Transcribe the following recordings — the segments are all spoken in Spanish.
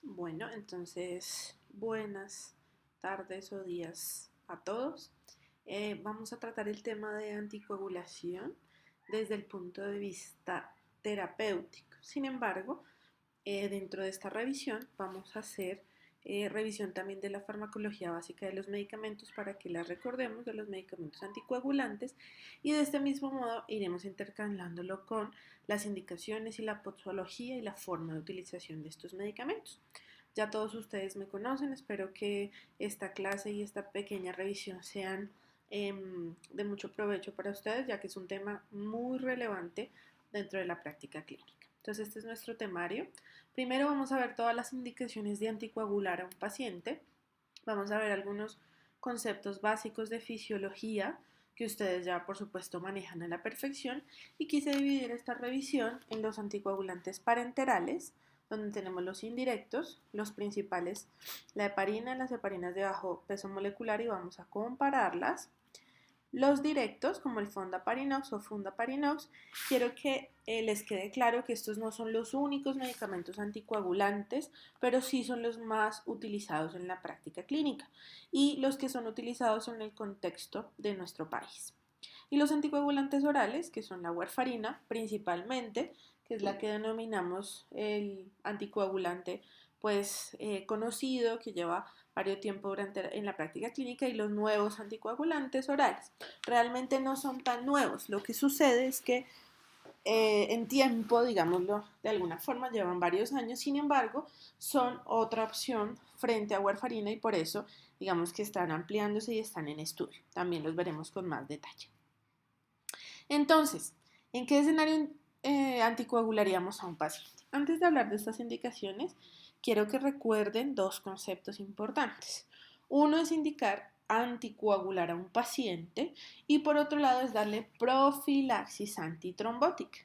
Bueno, entonces, buenas tardes o días a todos. Vamos a tratar el tema de anticoagulación desde el punto de vista terapéutico. Sin embargo, dentro de esta revisión vamos a hacer revisión también de la farmacología básica de los medicamentos para que la recordemos de los medicamentos anticoagulantes y de este mismo modo iremos intercalándolo con las indicaciones y la posología y la forma de utilización de estos medicamentos. Ya todos ustedes me conocen, espero que esta clase y esta pequeña revisión sean de mucho provecho para ustedes, ya que es un tema muy relevante dentro de la práctica clínica. Entonces, este es nuestro temario. Primero vamos a ver todas las indicaciones de anticoagular a un paciente. Vamos a ver algunos conceptos básicos de fisiología que ustedes ya por supuesto manejan a la perfección y quise dividir esta revisión en los anticoagulantes parenterales, donde tenemos los indirectos, los principales, la heparina y las heparinas de bajo peso molecular y vamos a compararlas. Los directos, como el fondaparinux o fundaparinox, quiero que les quede claro que estos no son los únicos medicamentos anticoagulantes, pero sí son los más utilizados en la práctica clínica y los que son utilizados en el contexto de nuestro país. Y los anticoagulantes orales, que son la warfarina principalmente, que es la que denominamos el anticoagulante conocido, que lleva varios tiempo en la práctica clínica, y los nuevos anticoagulantes orales. Realmente no son tan nuevos. Lo que sucede es que en tiempo, digámoslo de alguna forma, llevan varios años, sin embargo, son otra opción frente a warfarina y por eso, digamos que están ampliándose y están en estudio. También los veremos con más detalle. Entonces, ¿en qué escenario anticoagularíamos a un paciente? Antes de hablar de estas indicaciones, quiero que recuerden dos conceptos importantes. Uno es indicar anticoagular a un paciente y por otro lado es darle profilaxis antitrombótica.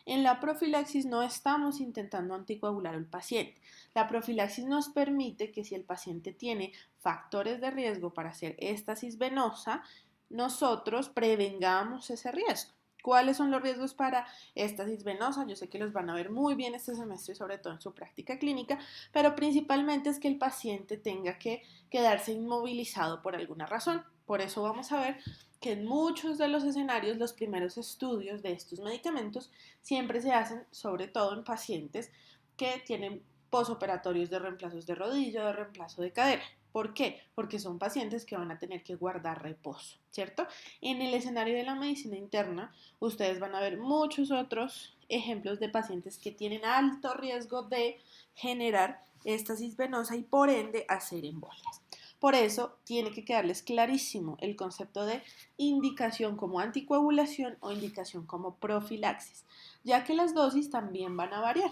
En la profilaxis no estamos intentando anticoagular al paciente. La profilaxis nos permite que si el paciente tiene factores de riesgo para hacer éstasis venosa, nosotros prevengamos ese riesgo. ¿Cuáles son los riesgos para éstasis venosa? Yo sé que los van a ver muy bien este semestre, sobre todo en su práctica clínica, pero principalmente es que el paciente tenga que quedarse inmovilizado por alguna razón. Por eso vamos a ver que en muchos de los escenarios los primeros estudios de estos medicamentos siempre se hacen sobre todo en pacientes que tienen posoperatorios de reemplazos de rodilla, de reemplazo de cadera. ¿Por qué? Porque son pacientes que van a tener que guardar reposo, ¿cierto? En el escenario de la medicina interna, ustedes van a ver muchos otros ejemplos de pacientes que tienen alto riesgo de generar éstasis venosa y por ende hacer embolias. Por eso tiene que quedarles clarísimo el concepto de indicación como anticoagulación o indicación como profilaxis, ya que las dosis también van a variar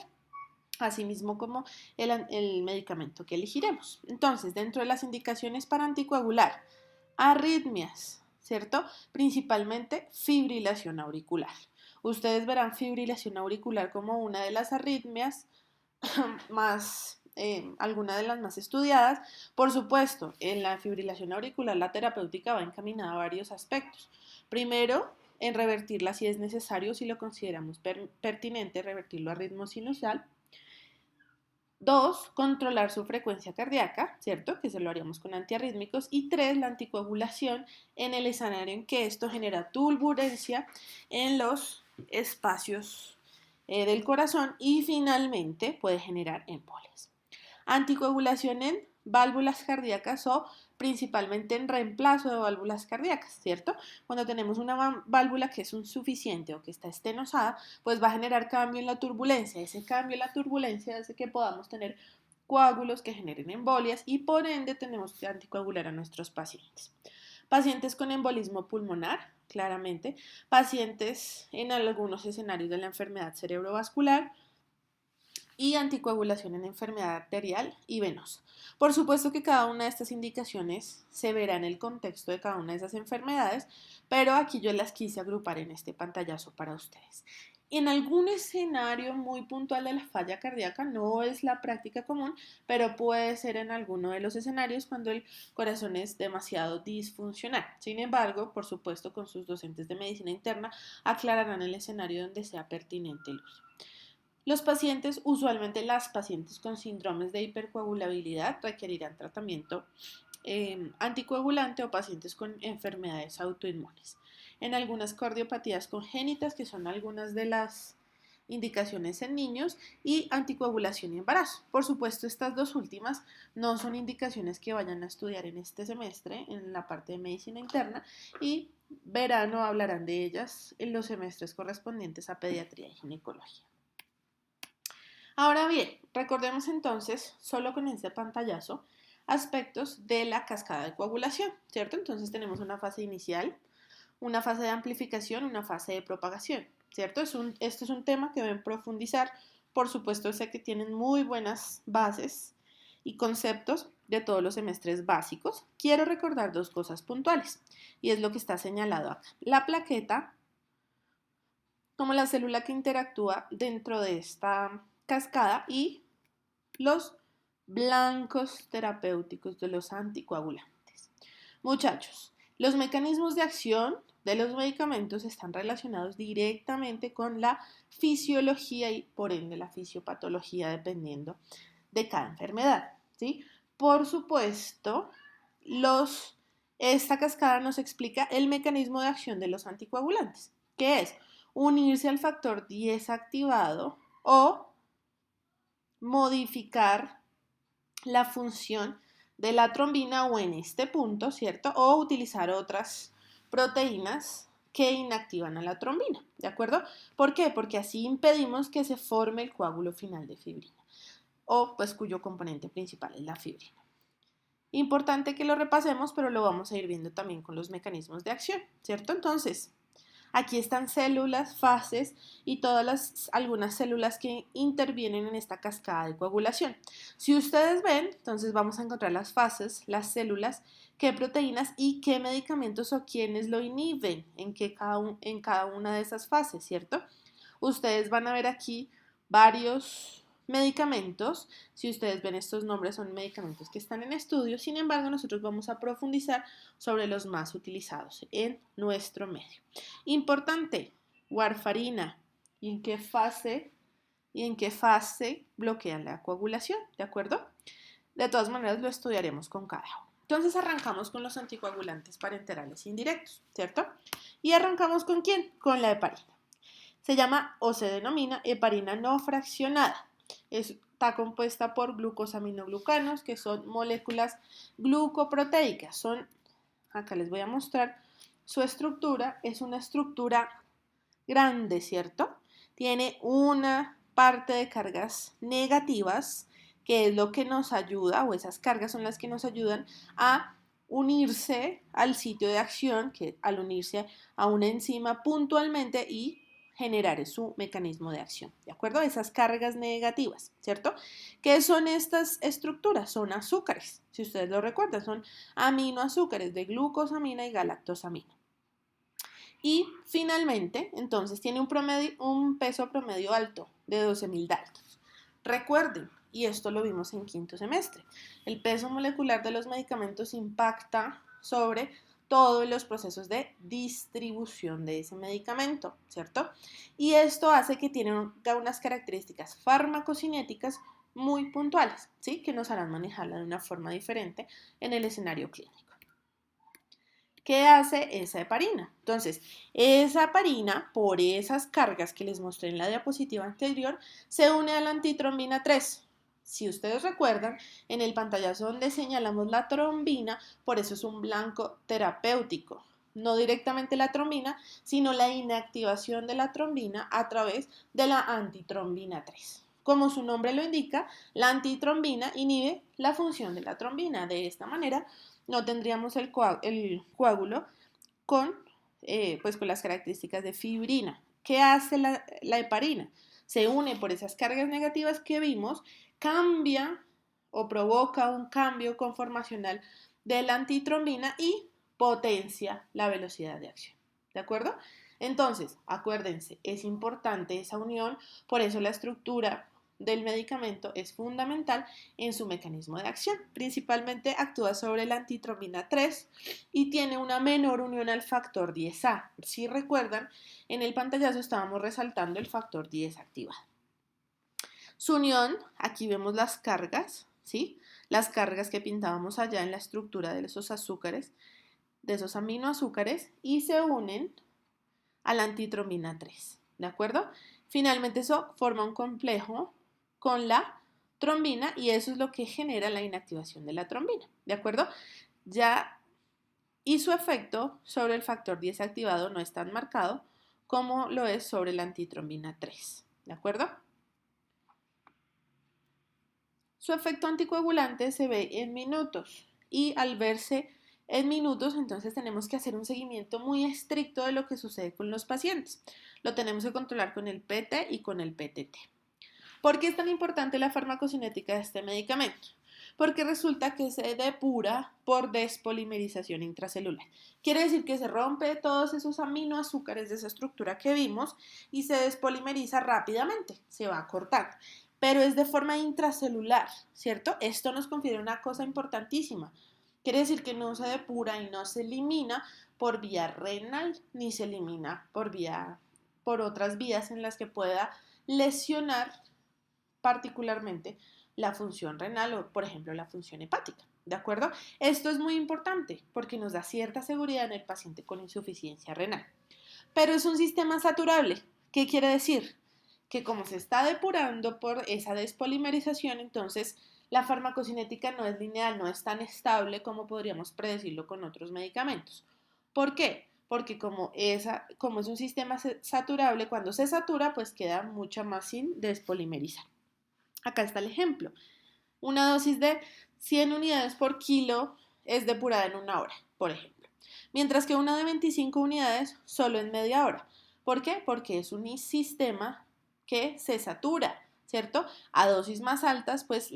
asimismo como el medicamento que elegiremos. Entonces, dentro de las indicaciones para anticoagular, arritmias, ¿cierto? Principalmente fibrilación auricular. Ustedes verán fibrilación auricular como una de las arritmias más, alguna de las más estudiadas. Por supuesto, en la fibrilación auricular la terapéutica va encaminada a varios aspectos. Primero, en revertirla si es necesario, si lo consideramos pertinente, revertirlo a ritmo sinusal. Dos, controlar su frecuencia cardíaca, ¿cierto? Que se lo haríamos con antiarrítmicos. Y tres, la anticoagulación en el escenario en que esto genera turbulencia en los espacios del corazón y finalmente puede generar embolias. Anticoagulación en válvulas cardíacas o principalmente en reemplazo de válvulas cardíacas, ¿cierto? Cuando tenemos una válvula que es insuficiente o que está estenosada, pues va a generar cambio en la turbulencia. Ese cambio en la turbulencia hace que podamos tener coágulos que generen embolias y por ende tenemos que anticoagular a nuestros pacientes. Pacientes con embolismo pulmonar, claramente, pacientes en algunos escenarios de la enfermedad cerebrovascular, y anticoagulación en enfermedad arterial y venosa. Por supuesto que cada una de estas indicaciones se verá en el contexto de cada una de esas enfermedades, pero aquí yo las quise agrupar en este pantallazo para ustedes. En algún escenario muy puntual de la falla cardíaca, no es la práctica común, pero puede ser en alguno de los escenarios cuando el corazón es demasiado disfuncional. Sin embargo, por supuesto, con sus docentes de medicina interna aclararán el escenario donde sea pertinente el uso. Los pacientes, usualmente las pacientes con síndromes de hipercoagulabilidad, requerirán tratamiento anticoagulante o pacientes con enfermedades autoinmunes. En algunas cardiopatías congénitas, que son algunas de las indicaciones en niños, y anticoagulación y embarazo. Por supuesto, estas dos últimas no son indicaciones que vayan a estudiar en este semestre en la parte de medicina interna, y verán o hablarán de ellas en los semestres correspondientes a pediatría y ginecología. Ahora bien, recordemos entonces, solo con este pantallazo, aspectos de la cascada de coagulación, ¿cierto? Entonces tenemos una fase inicial, una fase de amplificación, una fase de propagación, ¿cierto? Este es un tema que deben profundizar. Por supuesto, sé que tienen muy buenas bases y conceptos de todos los semestres básicos. Quiero recordar dos cosas puntuales, y es lo que está señalado acá. La plaqueta, como la célula que interactúa dentro de esta cascada, y los blancos terapéuticos de los anticoagulantes. Muchachos, los mecanismos de acción de los medicamentos están relacionados directamente con la fisiología y por ende la fisiopatología dependiendo de cada enfermedad, ¿sí? Por supuesto, esta cascada nos explica el mecanismo de acción de los anticoagulantes, que es unirse al factor 10 activado o modificar la función de la trombina o en este punto, ¿cierto? O utilizar otras proteínas que inactivan a la trombina, ¿de acuerdo? ¿Por qué? Porque así impedimos que se forme el coágulo final de fibrina, o pues cuyo componente principal es la fibrina. Importante que lo repasemos, pero lo vamos a ir viendo también con los mecanismos de acción, ¿cierto? Entonces, aquí están células, fases y algunas células que intervienen en esta cascada de coagulación. Si ustedes ven, entonces vamos a encontrar las fases, las células, qué proteínas y qué medicamentos o quiénes lo inhiben en cada una de esas fases, ¿cierto? Ustedes van a ver aquí varios medicamentos. Si ustedes ven, estos nombres son medicamentos que están en estudio. Sin embargo, nosotros vamos a profundizar sobre los más utilizados en nuestro medio. Importante, warfarina. ¿Y en qué fase bloquean la coagulación? ¿De acuerdo? De todas maneras, lo estudiaremos con cada uno. Entonces arrancamos con los anticoagulantes parenterales indirectos, ¿cierto? ¿Y arrancamos con quién? Con la heparina. Se llama o se denomina heparina no fraccionada. Está compuesta por glucosaminoglucanos, que son moléculas glucoproteicas. Acá les voy a mostrar su estructura. Es una estructura grande, ¿cierto? Tiene una parte de cargas negativas, que es lo que nos ayuda, o esas cargas son las que nos ayudan a unirse al sitio de acción, que al unirse a una enzima puntualmente y generar su mecanismo de acción, ¿de acuerdo? Esas cargas negativas, ¿cierto? ¿Qué son estas estructuras? Son azúcares, si ustedes lo recuerdan, son aminoazúcares de glucosamina y galactosamina. Y finalmente, entonces, tiene un peso promedio alto de 12.000 Daltons. Recuerden, y esto lo vimos en quinto semestre, el peso molecular de los medicamentos impacta sobre todos los procesos de distribución de ese medicamento, ¿cierto? Y esto hace que tienen unas características farmacocinéticas muy puntuales, ¿sí? Que nos harán manejarla de una forma diferente en el escenario clínico. ¿Qué hace esa heparina? Entonces, esa heparina, por esas cargas que les mostré en la diapositiva anterior, se une a la antitrombina 3. Si ustedes recuerdan, en el pantallazo donde señalamos la trombina, por eso es un blanco terapéutico. No directamente la trombina, sino la inactivación de la trombina a través de la antitrombina 3. Como su nombre lo indica, la antitrombina inhibe la función de la trombina. De esta manera, no tendríamos el coágulo con, con las características de fibrina. ¿Qué hace la heparina? Se une por esas cargas negativas que vimos, cambia o provoca un cambio conformacional de la antitrombina y potencia la velocidad de acción. ¿De acuerdo? Entonces, acuérdense, es importante esa unión, por eso la estructura del medicamento es fundamental en su mecanismo de acción. Principalmente actúa sobre la antitrombina 3 y tiene una menor unión al factor 10A. Si recuerdan, en el pantallazo estábamos resaltando el factor 10 activado. Su unión, aquí vemos las cargas, ¿sí? Las cargas que pintábamos allá en la estructura de esos azúcares, de esos aminoazúcares, y se unen a la antitrombina 3, ¿de acuerdo? Finalmente eso forma un complejo con la trombina y eso es lo que genera la inactivación de la trombina, ¿de acuerdo? Ya, y su efecto sobre el factor 10 activado no es tan marcado como lo es sobre la antitrombina 3, ¿de acuerdo? Su efecto anticoagulante se ve en minutos y al verse en minutos, entonces tenemos que hacer un seguimiento muy estricto de lo que sucede con los pacientes. Lo tenemos que controlar con el PT y con el PTT. ¿Por qué es tan importante la farmacocinética de este medicamento? Porque resulta que se depura por despolimerización intracelular. Quiere decir que se rompe todos esos aminoazúcares de esa estructura que vimos y se despolimeriza rápidamente, se va cortando. Pero es de forma intracelular, ¿cierto? Esto nos confiere una cosa importantísima. Quiere decir que no se depura y no se elimina por vía renal, ni se elimina por otras vías en las que pueda lesionar particularmente la función renal o, por ejemplo, la función hepática. ¿De acuerdo? Esto es muy importante porque nos da cierta seguridad en el paciente con insuficiencia renal. Pero es un sistema saturable. ¿Qué quiere decir? Que como se está depurando por esa despolimerización, entonces la farmacocinética no es lineal, no es tan estable como podríamos predecirlo con otros medicamentos. ¿Por qué? Porque como es un sistema saturable, cuando se satura, pues queda mucha más sin despolimerizar. Acá está el ejemplo. Una dosis de 100 unidades por kilo es depurada en una hora, por ejemplo. Mientras que una de 25 unidades solo en media hora. ¿Por qué? Porque es un sistema que se satura, ¿cierto? A dosis más altas, pues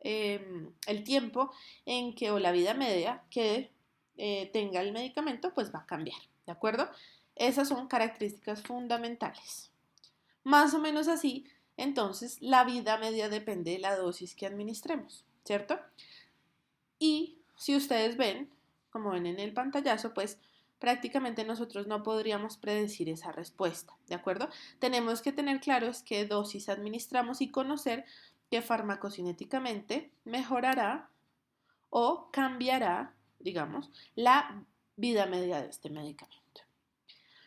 el tiempo en que o la vida media que tenga el medicamento, pues va a cambiar, ¿de acuerdo? Esas son características fundamentales. Más o menos así, entonces la vida media depende de la dosis que administremos, ¿cierto? Y si ustedes ven, como ven en el pantallazo, pues prácticamente nosotros no podríamos predecir esa respuesta, ¿de acuerdo? Tenemos que tener claro es qué dosis administramos y conocer que farmacocinéticamente mejorará o cambiará, digamos, la vida media de este medicamento.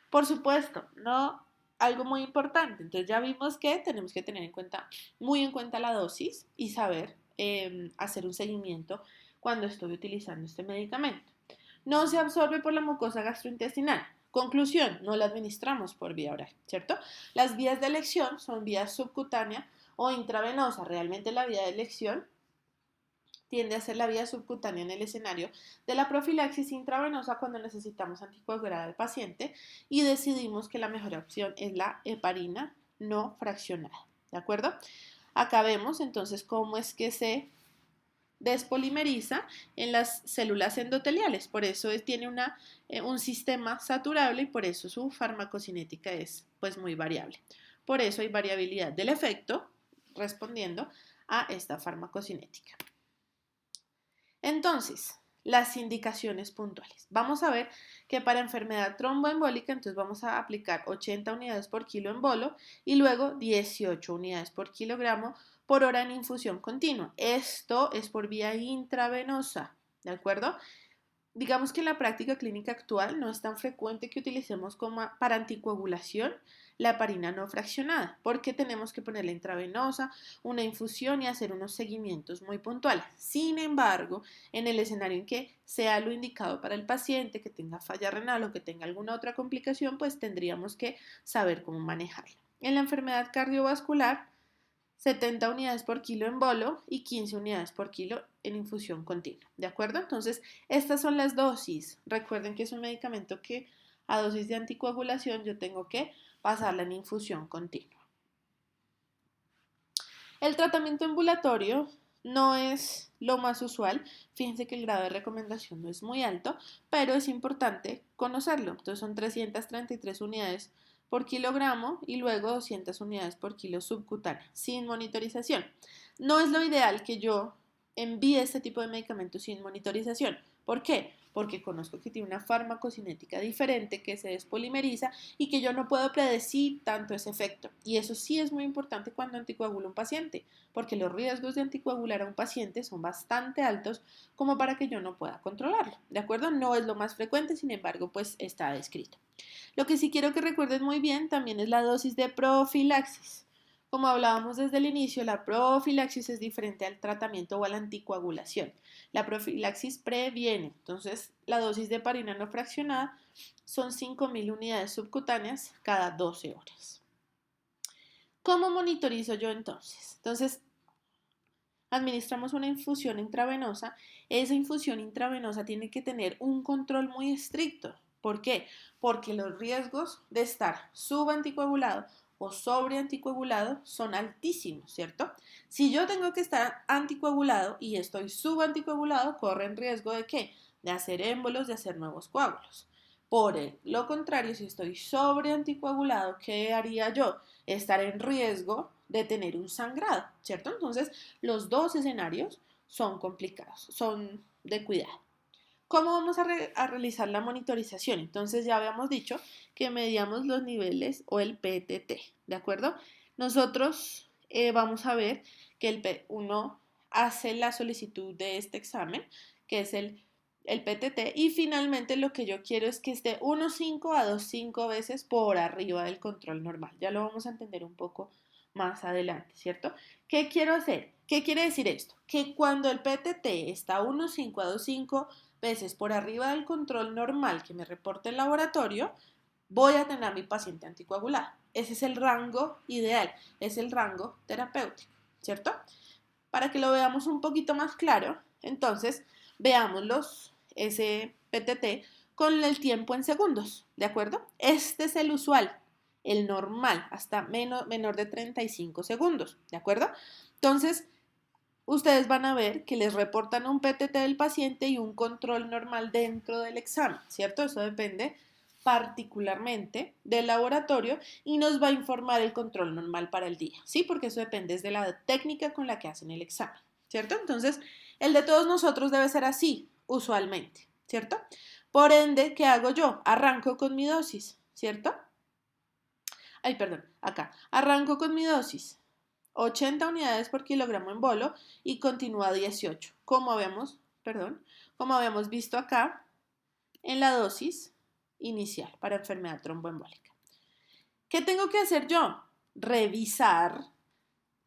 Por supuesto, no algo muy importante. Entonces ya vimos que tenemos que tener muy en cuenta la dosis y saber hacer un seguimiento cuando estoy utilizando este medicamento. No se absorbe por la mucosa gastrointestinal. Conclusión, no la administramos por vía oral, ¿cierto? Las vías de elección son vía subcutánea o intravenosa. Realmente la vía de elección tiende a ser la vía subcutánea en el escenario de la profilaxis intravenosa cuando necesitamos anticoagular al paciente y decidimos que la mejor opción es la heparina no fraccionada. ¿De acuerdo? Acá vemos entonces cómo es que se despolimeriza en las células endoteliales. Por eso tiene un sistema saturable y por eso su farmacocinética es pues muy variable. Por eso hay variabilidad del efecto respondiendo a esta farmacocinética. Entonces, las indicaciones puntuales. Vamos a ver que para enfermedad tromboembólica, entonces vamos a aplicar 80 unidades por kilo en bolo y luego 18 unidades por kilogramo por hora en infusión continua. Esto es por vía intravenosa, ¿de acuerdo? Digamos que en la práctica clínica actual no es tan frecuente que utilicemos para anticoagulación la heparina no fraccionada, porque tenemos que ponerla intravenosa, una infusión y hacer unos seguimientos muy puntuales. Sin embargo, en el escenario en que sea lo indicado para el paciente, que tenga falla renal o que tenga alguna otra complicación, pues tendríamos que saber cómo manejarla. En la enfermedad cardiovascular, 70 unidades por kilo en bolo y 15 unidades por kilo en infusión continua, ¿de acuerdo? Entonces, estas son las dosis. Recuerden que es un medicamento que a dosis de anticoagulación yo tengo que pasarla en infusión continua. El tratamiento ambulatorio no es lo más usual. Fíjense que el grado de recomendación no es muy alto, pero es importante conocerlo. Entonces son 333 unidades por kilogramo y luego 200 unidades por kilo subcutánea, sin monitorización. No es lo ideal que yo envíe este tipo de medicamentos sin monitorización. ¿Por qué? porque conozco que tiene una farmacocinética diferente, que se despolimeriza y que yo no puedo predecir tanto ese efecto. Y eso sí es muy importante cuando anticoagula un paciente, porque los riesgos de anticoagular a un paciente son bastante altos como para que yo no pueda controlarlo, ¿de acuerdo? No es lo más frecuente, sin embargo, pues está descrito. Lo que sí quiero que recuerden muy bien también es la dosis de profilaxis. Como hablábamos desde el inicio, la profilaxis es diferente al tratamiento o a la anticoagulación. La profilaxis previene, entonces la dosis de heparina no fraccionada son 5.000 unidades subcutáneas cada 12 horas. ¿Cómo monitorizo yo entonces? Entonces, administramos una infusión intravenosa. Esa infusión intravenosa tiene que tener un control muy estricto. ¿Por qué? Porque los riesgos de estar subanticoagulado o sobreanticoagulado son altísimos, ¿cierto? Si yo tengo que estar anticoagulado y estoy subanticoagulado, corren riesgo de ¿qué? De hacer émbolos, de hacer nuevos coágulos. Por lo contrario, si estoy sobreanticoagulado, ¿qué haría yo? Estar en riesgo de tener un sangrado, ¿cierto? Entonces, los dos escenarios son complicados, son de cuidado. ¿Cómo vamos a realizar la monitorización? Entonces ya habíamos dicho que medíamos los niveles o el PTT, ¿de acuerdo? Nosotros vamos a ver que uno hace la solicitud de este examen, que es el PTT, y finalmente lo que yo quiero es que esté 1,5 a 2,5 veces por arriba del control normal. Ya lo vamos a entender un poco más adelante, ¿cierto? ¿Qué quiero hacer? ¿Qué quiere decir esto? Que cuando el PTT está 1,5 a 2,5 veces por arriba del control normal que me reporte el laboratorio, voy a tener a mi paciente anticoagulado. Ese es el rango ideal, es el rango terapéutico, ¿cierto? Para que lo veamos un poquito más claro, entonces veamos ese PTT con el tiempo en segundos, ¿de acuerdo? Este es el usual, el normal, hasta menor de 35 segundos, ¿de acuerdo? Entonces, ustedes van a ver que les reportan un PTT del paciente y un control normal dentro del examen, ¿cierto? Eso depende particularmente del laboratorio y nos va a informar el control normal para el día, ¿sí? Porque eso depende de la técnica con la que hacen el examen, ¿cierto? Entonces, el de todos nosotros debe ser así, usualmente, ¿cierto? Por ende, ¿qué hago yo? Arranco con mi dosis, ¿cierto? Ay, perdón, acá. Arranco con mi dosis. 80 unidades por kilogramo en bolo y continúa 18, como habíamos visto acá en la dosis inicial para enfermedad tromboembólica. ¿Qué tengo que hacer yo? Revisar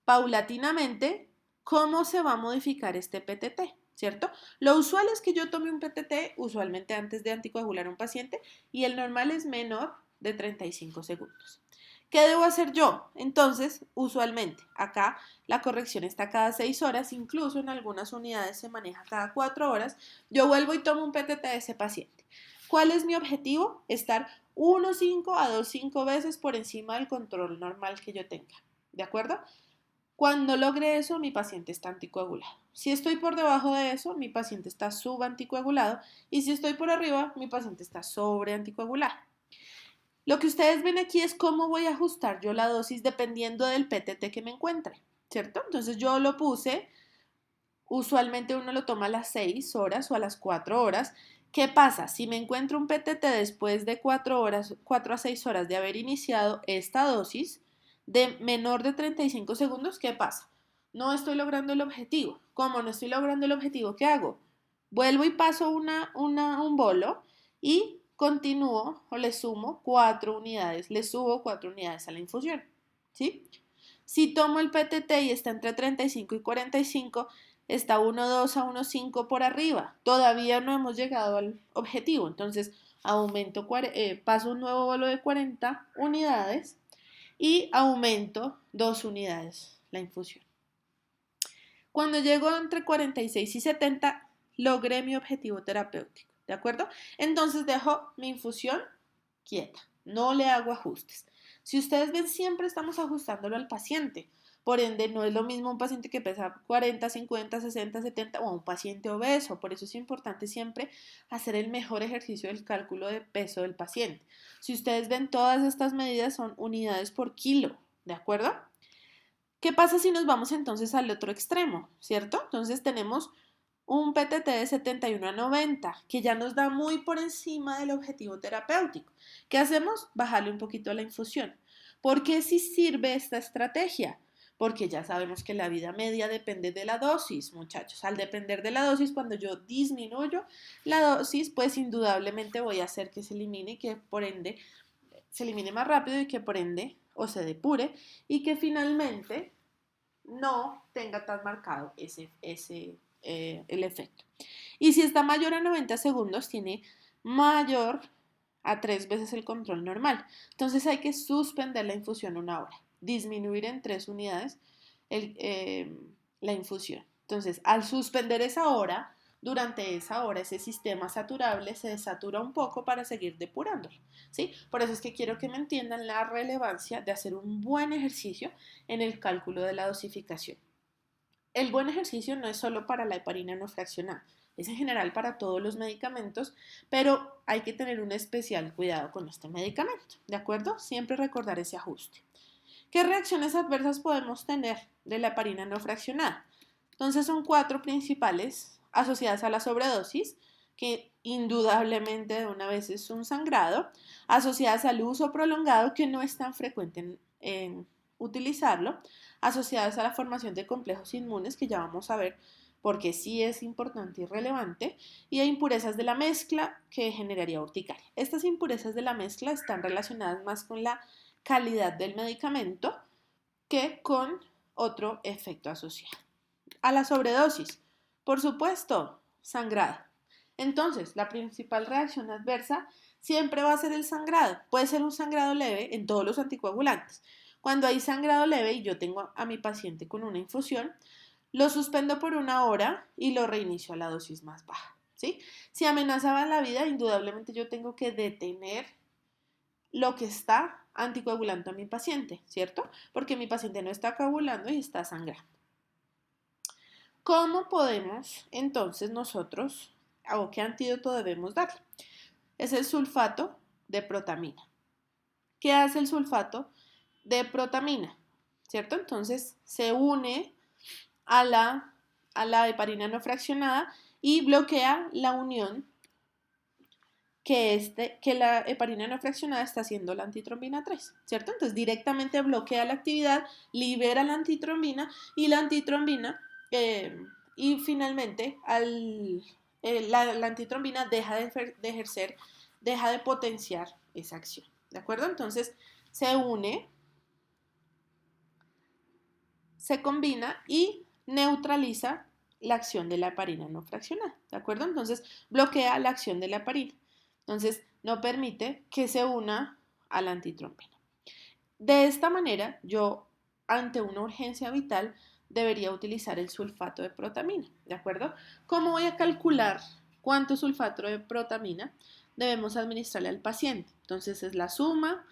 paulatinamente cómo se va a modificar este PTT, ¿cierto? Lo usual es que yo tome un PTT usualmente antes de anticoagular a un paciente y el normal es menor de 35 segundos. ¿Qué debo hacer yo? Entonces, usualmente, acá la corrección está cada 6 horas, incluso en algunas unidades se maneja cada 4 horas. Yo vuelvo y tomo un PTT de ese paciente. ¿Cuál es mi objetivo? Estar 1,5 a 2,5 veces por encima del control normal que yo tenga. ¿De acuerdo? Cuando logre eso, mi paciente está anticoagulado. Si estoy por debajo de eso, mi paciente está subanticoagulado. Y si estoy por arriba, mi paciente está sobreanticoagulado. Lo que ustedes ven aquí es cómo voy a ajustar yo la dosis dependiendo del PTT que me encuentre, ¿cierto? Entonces yo lo puse, usualmente uno lo toma a las 6 horas o a las 4 horas. ¿Qué pasa? Si me encuentro un PTT después de 4 horas, 4 a 6 horas de haber iniciado esta dosis de menor de 35 segundos, ¿qué pasa? No estoy logrando el objetivo. ¿Cómo no estoy logrando el objetivo? ¿Qué hago? Vuelvo y paso un bolo y continúo o le sumo 4 unidades, le subo 4 unidades a la infusión, ¿sí? Si tomo el PTT y está entre 35 y 45, está 1,2 a 1,5 por arriba. Todavía no hemos llegado al objetivo, entonces paso un nuevo bolo de 40 unidades y aumento 2 unidades la infusión. Cuando llego entre 46 y 70, logré mi objetivo terapéutico, ¿de acuerdo? Entonces dejo mi infusión quieta, no le hago ajustes. Si ustedes ven, siempre estamos ajustándolo al paciente. Por ende, no es lo mismo un paciente que pesa 40, 50, 60, 70 o un paciente obeso. Por eso es importante siempre hacer el mejor ejercicio del cálculo de peso del paciente. Si ustedes ven, todas estas medidas son unidades por kilo, ¿de acuerdo? ¿Qué pasa si nos vamos entonces al otro extremo, cierto? Entonces tenemos un PTT de 71 a 90, que ya nos da muy por encima del objetivo terapéutico. ¿Qué hacemos? Bajarle un poquito la infusión. ¿Por qué sí sirve esta estrategia? Porque ya sabemos que la vida media depende de la dosis, muchachos. Al depender de la dosis, cuando yo disminuyo la dosis, pues indudablemente voy a hacer que se elimine y que por ende se elimine más rápido y que por ende o se depure y que finalmente no tenga tan marcado el efecto. Y si está mayor a 90 segundos, tiene mayor a 3 veces el control normal. Entonces hay que suspender la infusión una hora, disminuir en 3 unidades la infusión. Entonces, al suspender esa hora, durante esa hora ese sistema saturable se desatura un poco para seguir depurándolo, ¿sí? Por eso es que quiero que me entiendan la relevancia de hacer un buen ejercicio en el cálculo de la dosificación. El buen ejercicio no es solo para la heparina no fraccionada, es en general para todos los medicamentos, pero hay que tener un especial cuidado con este medicamento, ¿de acuerdo? Siempre recordar ese ajuste. ¿Qué reacciones adversas podemos tener de la heparina no fraccionada? Entonces son 4 principales asociadas a la sobredosis, que indudablemente de una vez es un sangrado, asociadas al uso prolongado, que no es tan frecuente en utilizarlo, asociadas a la formación de complejos inmunes, que ya vamos a ver porque sí es importante y relevante, y a impurezas de la mezcla que generaría urticaria. Estas impurezas de la mezcla están relacionadas más con la calidad del medicamento que con otro efecto asociado. A la sobredosis, por supuesto, sangrado. Entonces, la principal reacción adversa siempre va a ser el sangrado. Puede ser un sangrado leve en todos los anticoagulantes. Cuando hay sangrado leve y yo tengo a mi paciente con una infusión, lo suspendo por una hora y lo reinicio a la dosis más baja, ¿sí? Si amenazaba la vida, indudablemente yo tengo que detener lo que está anticoagulando a mi paciente, ¿cierto? Porque mi paciente no está coagulando y está sangrando. ¿Cómo podemos entonces nosotros, o qué antídoto debemos darle? Es el sulfato de protamina. ¿Qué hace el sulfato de protamina? ¿Cierto? Entonces se une a la heparina no fraccionada y bloquea la unión que la heparina no fraccionada está haciendo la antitrombina 3, ¿cierto? Entonces directamente bloquea la actividad, libera la antitrombina y la antitrombina y finalmente la antitrombina deja de ejercer, deja de potenciar esa acción, ¿de acuerdo? Entonces se une, se combina y neutraliza la acción de la heparina no fraccionada, ¿de acuerdo? Entonces bloquea la acción de la heparina. Entonces, no permite que se una a la antitrombina. De esta manera, yo, ante una urgencia vital, debería utilizar el sulfato de protamina, ¿de acuerdo? ¿Cómo voy a calcular cuánto sulfato de protamina debemos administrarle al paciente? Entonces, es la suma.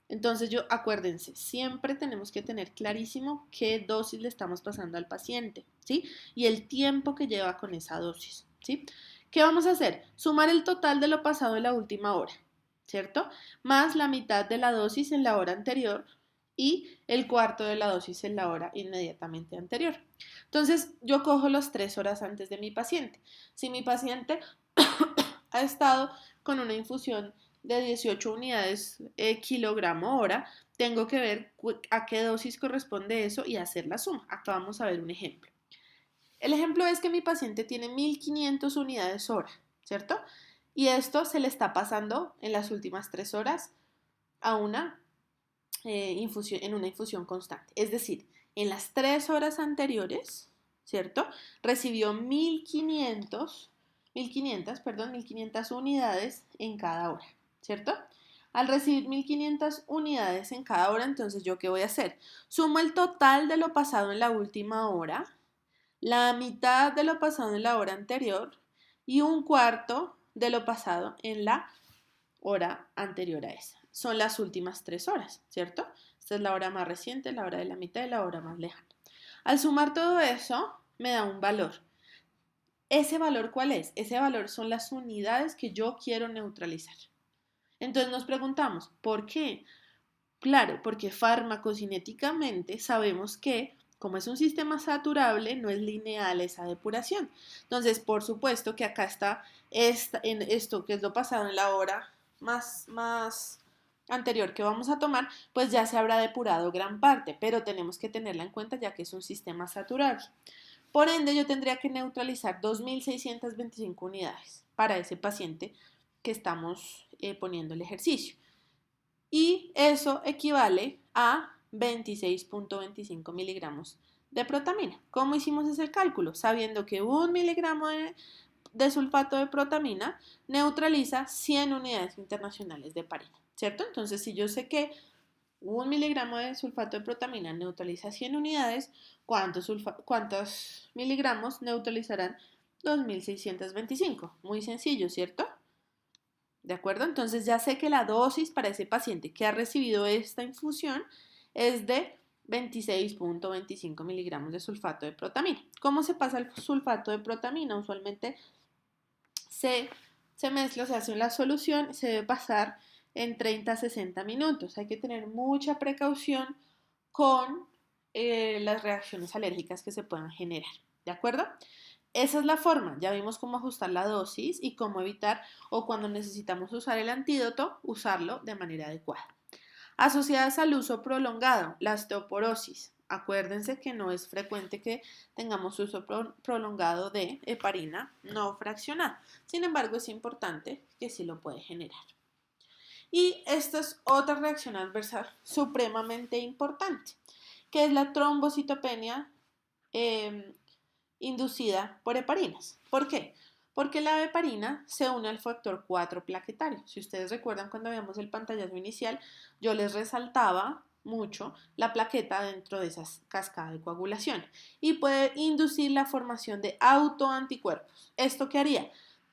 Entonces, acuérdense, siempre tenemos que tener clarísimo qué dosis le estamos pasando al paciente, ¿sí? Y el tiempo que lleva con esa dosis, ¿sí? ¿Qué vamos a hacer? Sumar el total de lo pasado en la última hora, ¿cierto? Más la mitad de la dosis en la hora anterior y el cuarto de la dosis en la hora inmediatamente anterior. Entonces, yo cojo las 3 horas antes de mi paciente. Si mi paciente ha estado con una infusión de 18 unidades kilogramo hora, tengo que ver a qué dosis corresponde eso y hacer la suma. Acá vamos a ver un ejemplo. El ejemplo es que mi paciente tiene 1500 unidades hora, ¿cierto? Y esto se le está pasando en las últimas 3 horas a una infusión, en una infusión constante. Es decir, en las 3 horas anteriores, ¿cierto? Recibió 1500 unidades en cada hora, ¿cierto? Al recibir 1500 unidades en cada hora, entonces, ¿yo qué voy a hacer? Sumo el total de lo pasado en la última hora, la mitad de lo pasado en la hora anterior y un cuarto de lo pasado en la hora anterior a esa. Son las últimas 3 horas, ¿cierto? Esta es la hora más reciente, la hora de la mitad y la hora más lejana. Al sumar todo eso, me da un valor. ¿Ese valor cuál es? Ese valor son las unidades que yo quiero neutralizar. Entonces nos preguntamos, ¿por qué? Claro, porque farmacocinéticamente sabemos que Como es un sistema saturable, no es lineal esa depuración. Entonces, por supuesto que acá está en esto que es lo pasado en la hora más anterior que vamos a tomar, pues ya se habrá depurado gran parte, pero tenemos que tenerla en cuenta ya que es un sistema saturable. Por ende, yo tendría que neutralizar 2.625 unidades para ese paciente que estamos poniendo el ejercicio. Y eso equivale a 26.25 miligramos de protamina. ¿Cómo hicimos ese cálculo? Sabiendo que 1 miligramo de sulfato de protamina neutraliza 100 unidades internacionales de heparina, ¿cierto? Entonces, si yo sé que 1 miligramo de sulfato de protamina neutraliza 100 unidades, ¿cuántos miligramos neutralizarán 2.625? Muy sencillo, ¿cierto? ¿De acuerdo? Entonces ya sé que la dosis para ese paciente que ha recibido esta infusión es de 26.25 miligramos de sulfato de protamina. ¿Cómo se pasa el sulfato de protamina? Usualmente se mezcla, se hace la solución, se debe pasar en 30 a 60 minutos. Hay que tener mucha precaución con las reacciones alérgicas que se puedan generar. ¿De acuerdo? Esa es la forma. Ya vimos cómo ajustar la dosis y cómo evitar o cuando necesitamos usar el antídoto, usarlo de manera adecuada. Asociadas al uso prolongado, la osteoporosis. Acuérdense que no es frecuente que tengamos uso prolongado de heparina no fraccionada. Sin embargo, es importante que sí lo puede generar. Y esta es otra reacción adversa supremamente importante, que es la trombocitopenia inducida por heparinas. ¿Por qué? Porque la heparina se une al factor 4 plaquetario. Si ustedes recuerdan cuando veíamos el pantallazo inicial, yo les resaltaba mucho la plaqueta dentro de esas cascadas de coagulación y puede inducir la formación de autoanticuerpos. ¿Esto qué haría?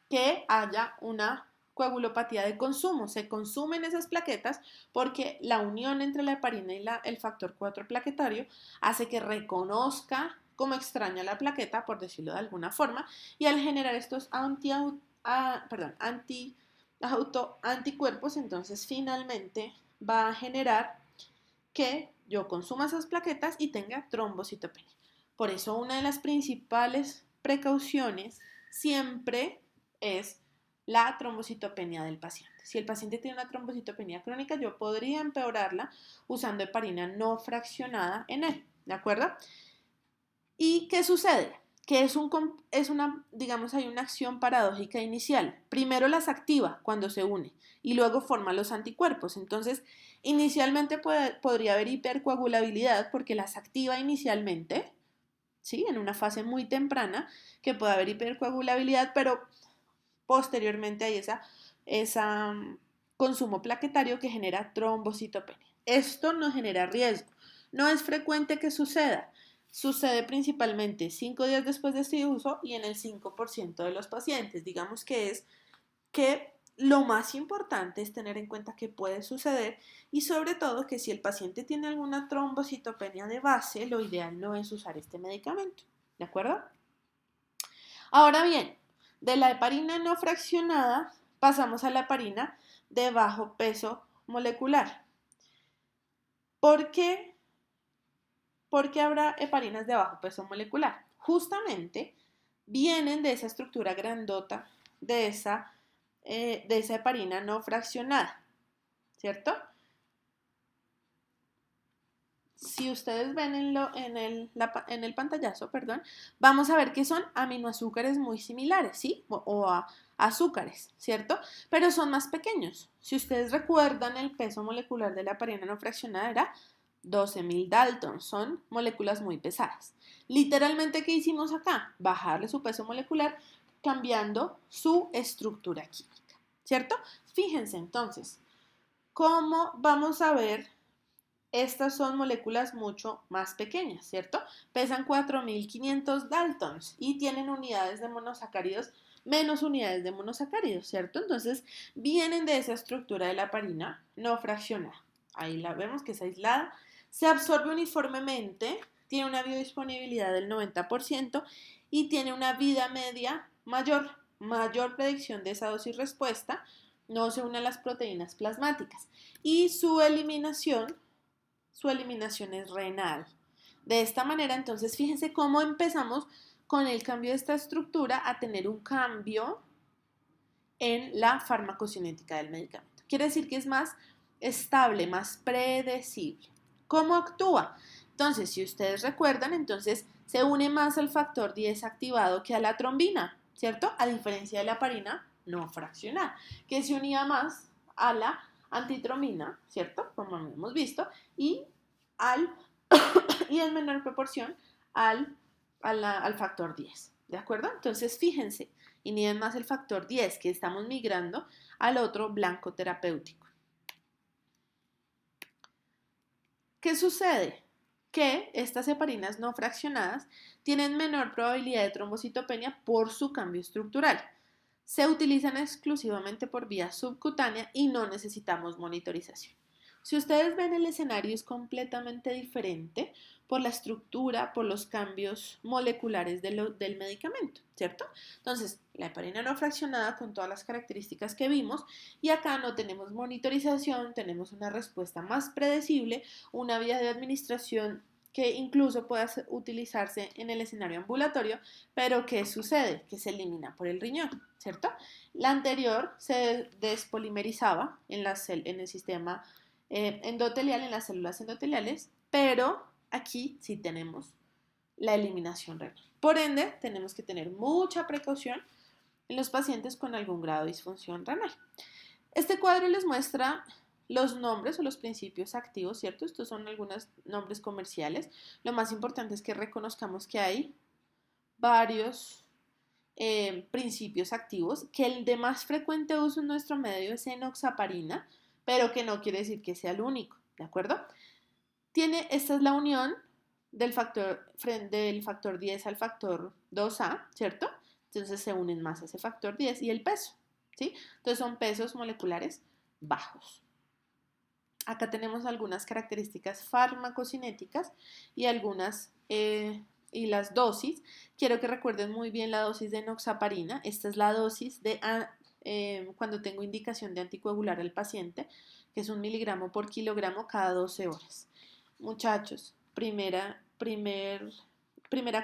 Que haya una coagulopatía de consumo. Se consumen esas plaquetas porque la unión entre la heparina y el factor 4 plaquetario hace que reconozca como extraña la plaqueta, por decirlo de alguna forma, y al generar estos anticuerpos, entonces finalmente va a generar que yo consuma esas plaquetas y tenga trombocitopenia. Por eso una de las principales precauciones siempre es la trombocitopenia del paciente. Si el paciente tiene una trombocitopenia crónica, yo podría empeorarla usando heparina no fraccionada en él, ¿de acuerdo? ¿Y qué sucede? Que digamos, hay una acción paradójica inicial. Primero las activa cuando se une y luego forma los anticuerpos. Entonces, inicialmente podría haber hipercoagulabilidad porque las activa inicialmente, ¿sí? En una fase muy temprana, que puede haber hipercoagulabilidad, pero posteriormente hay esa consumo plaquetario que genera trombocitopenia. Esto no genera riesgo. No es frecuente que suceda. Sucede principalmente 5 días después de este uso y en el 5% de los pacientes. Digamos que es que lo más importante es tener en cuenta que puede suceder y sobre todo que si el paciente tiene alguna trombocitopenia de base, lo ideal no es usar este medicamento. ¿De acuerdo? Ahora bien, de la heparina no fraccionada pasamos a la heparina de bajo peso molecular. ¿Por qué? Porque habrá heparinas de bajo peso molecular. Justamente vienen de esa estructura grandota de esa heparina no fraccionada, ¿cierto? Si ustedes ven en el pantallazo, perdón, vamos a ver que son aminoazúcares muy similares, ¿sí? O azúcares, ¿cierto? Pero son más pequeños. Si ustedes recuerdan, el peso molecular de la heparina no fraccionada era 12.000 Daltons, son moléculas muy pesadas. Literalmente, ¿qué hicimos acá? Bajarle su peso molecular cambiando su estructura química, ¿cierto? Fíjense entonces, ¿cómo vamos a ver? Estas son moléculas mucho más pequeñas, ¿cierto? Pesan 4.500 Daltons y tienen unidades de monosacáridos menos unidades de monosacáridos, ¿cierto? Entonces, vienen de esa estructura de la heparina no fraccionada. Ahí la vemos que es aislada. Se absorbe uniformemente, tiene una biodisponibilidad del 90% y tiene una vida media mayor predicción de esa dosis respuesta, no se une a las proteínas plasmáticas y su eliminación es renal. De esta manera, entonces, fíjense cómo empezamos con el cambio de esta estructura a tener un cambio en la farmacocinética del medicamento. Quiere decir que es más estable, más predecible. ¿Cómo actúa? Entonces, si ustedes recuerdan, entonces se une más al factor 10 activado que a la trombina, ¿cierto? A diferencia de la heparina no fraccionada, que se unía más a la antitrombina, ¿cierto? Como hemos visto, y, al, y en menor proporción al factor 10, ¿de acuerdo? Entonces, fíjense, inhiben más el factor 10, que estamos migrando al otro blanco terapéutico. ¿Qué sucede? Que estas heparinas no fraccionadas tienen menor probabilidad de trombocitopenia por su cambio estructural. Se utilizan exclusivamente por vía subcutánea y no necesitamos monitorización. Si ustedes ven, el escenario es completamente diferente por la estructura, por los cambios moleculares del medicamento, ¿cierto? Entonces, la heparina no fraccionada con todas las características que vimos, y acá no tenemos monitorización, tenemos una respuesta más predecible, una vía de administración que incluso pueda utilizarse en el escenario ambulatorio, pero ¿qué sucede? Que se elimina por el riñón, ¿cierto? La anterior se despolimerizaba en el sistema endotelial, en las células endoteliales, pero aquí sí tenemos la eliminación renal. Por ende, tenemos que tener mucha precaución en los pacientes con algún grado de disfunción renal. Este cuadro les muestra los nombres o los principios activos, ¿cierto? Estos son algunos nombres comerciales. Lo más importante es que reconozcamos que hay varios principios activos, que el de más frecuente uso en nuestro medio es enoxaparina, pero que no quiere decir que sea el único, ¿de acuerdo? Esta es la unión del factor 10 al factor 2A, ¿cierto? Entonces se unen más a ese factor 10 y el peso, ¿sí? Entonces son pesos moleculares bajos. Acá tenemos algunas características farmacocinéticas y y las dosis. Quiero que recuerden muy bien la dosis de enoxaparina. Esta es la dosis cuando tengo indicación de anticoagular al paciente, que es 1 miligramo por kilogramo cada 12 horas. Muchachos, primera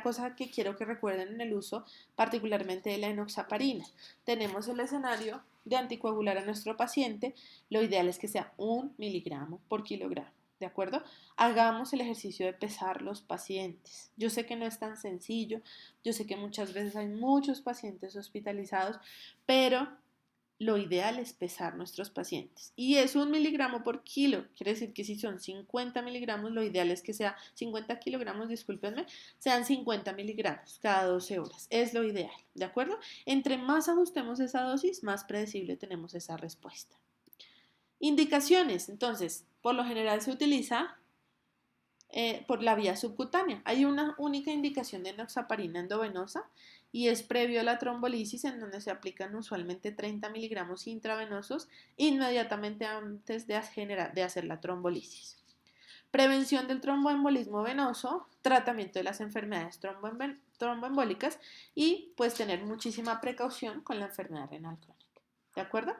cosa que quiero que recuerden en el uso, particularmente de la enoxaparina. Tenemos el escenario de anticoagular a nuestro paciente. Lo ideal es que sea 1 miligramo por kilogramo, ¿de acuerdo? Hagamos el ejercicio de pesar los pacientes. Yo sé que no es tan sencillo, yo sé que muchas veces hay muchos pacientes hospitalizados, pero lo ideal es pesar nuestros pacientes. Y es 1 miligramo por kilo. Quiere decir que si son 50 miligramos, lo ideal es que sea 50 kilogramos, discúlpenme, sean 50 miligramos cada 12 horas. Es lo ideal, ¿de acuerdo? Entre más ajustemos esa dosis, más predecible tenemos esa respuesta. Indicaciones. Entonces, por lo general se utiliza por la vía subcutánea. Hay una única indicación de enoxaparina endovenosa y es previo a la trombolisis, en donde se aplican usualmente 30 miligramos intravenosos inmediatamente antes de hacer la trombolisis. Prevención del tromboembolismo venoso, tratamiento de las enfermedades tromboembólicas y pues tener muchísima precaución con la enfermedad renal crónica. ¿De acuerdo?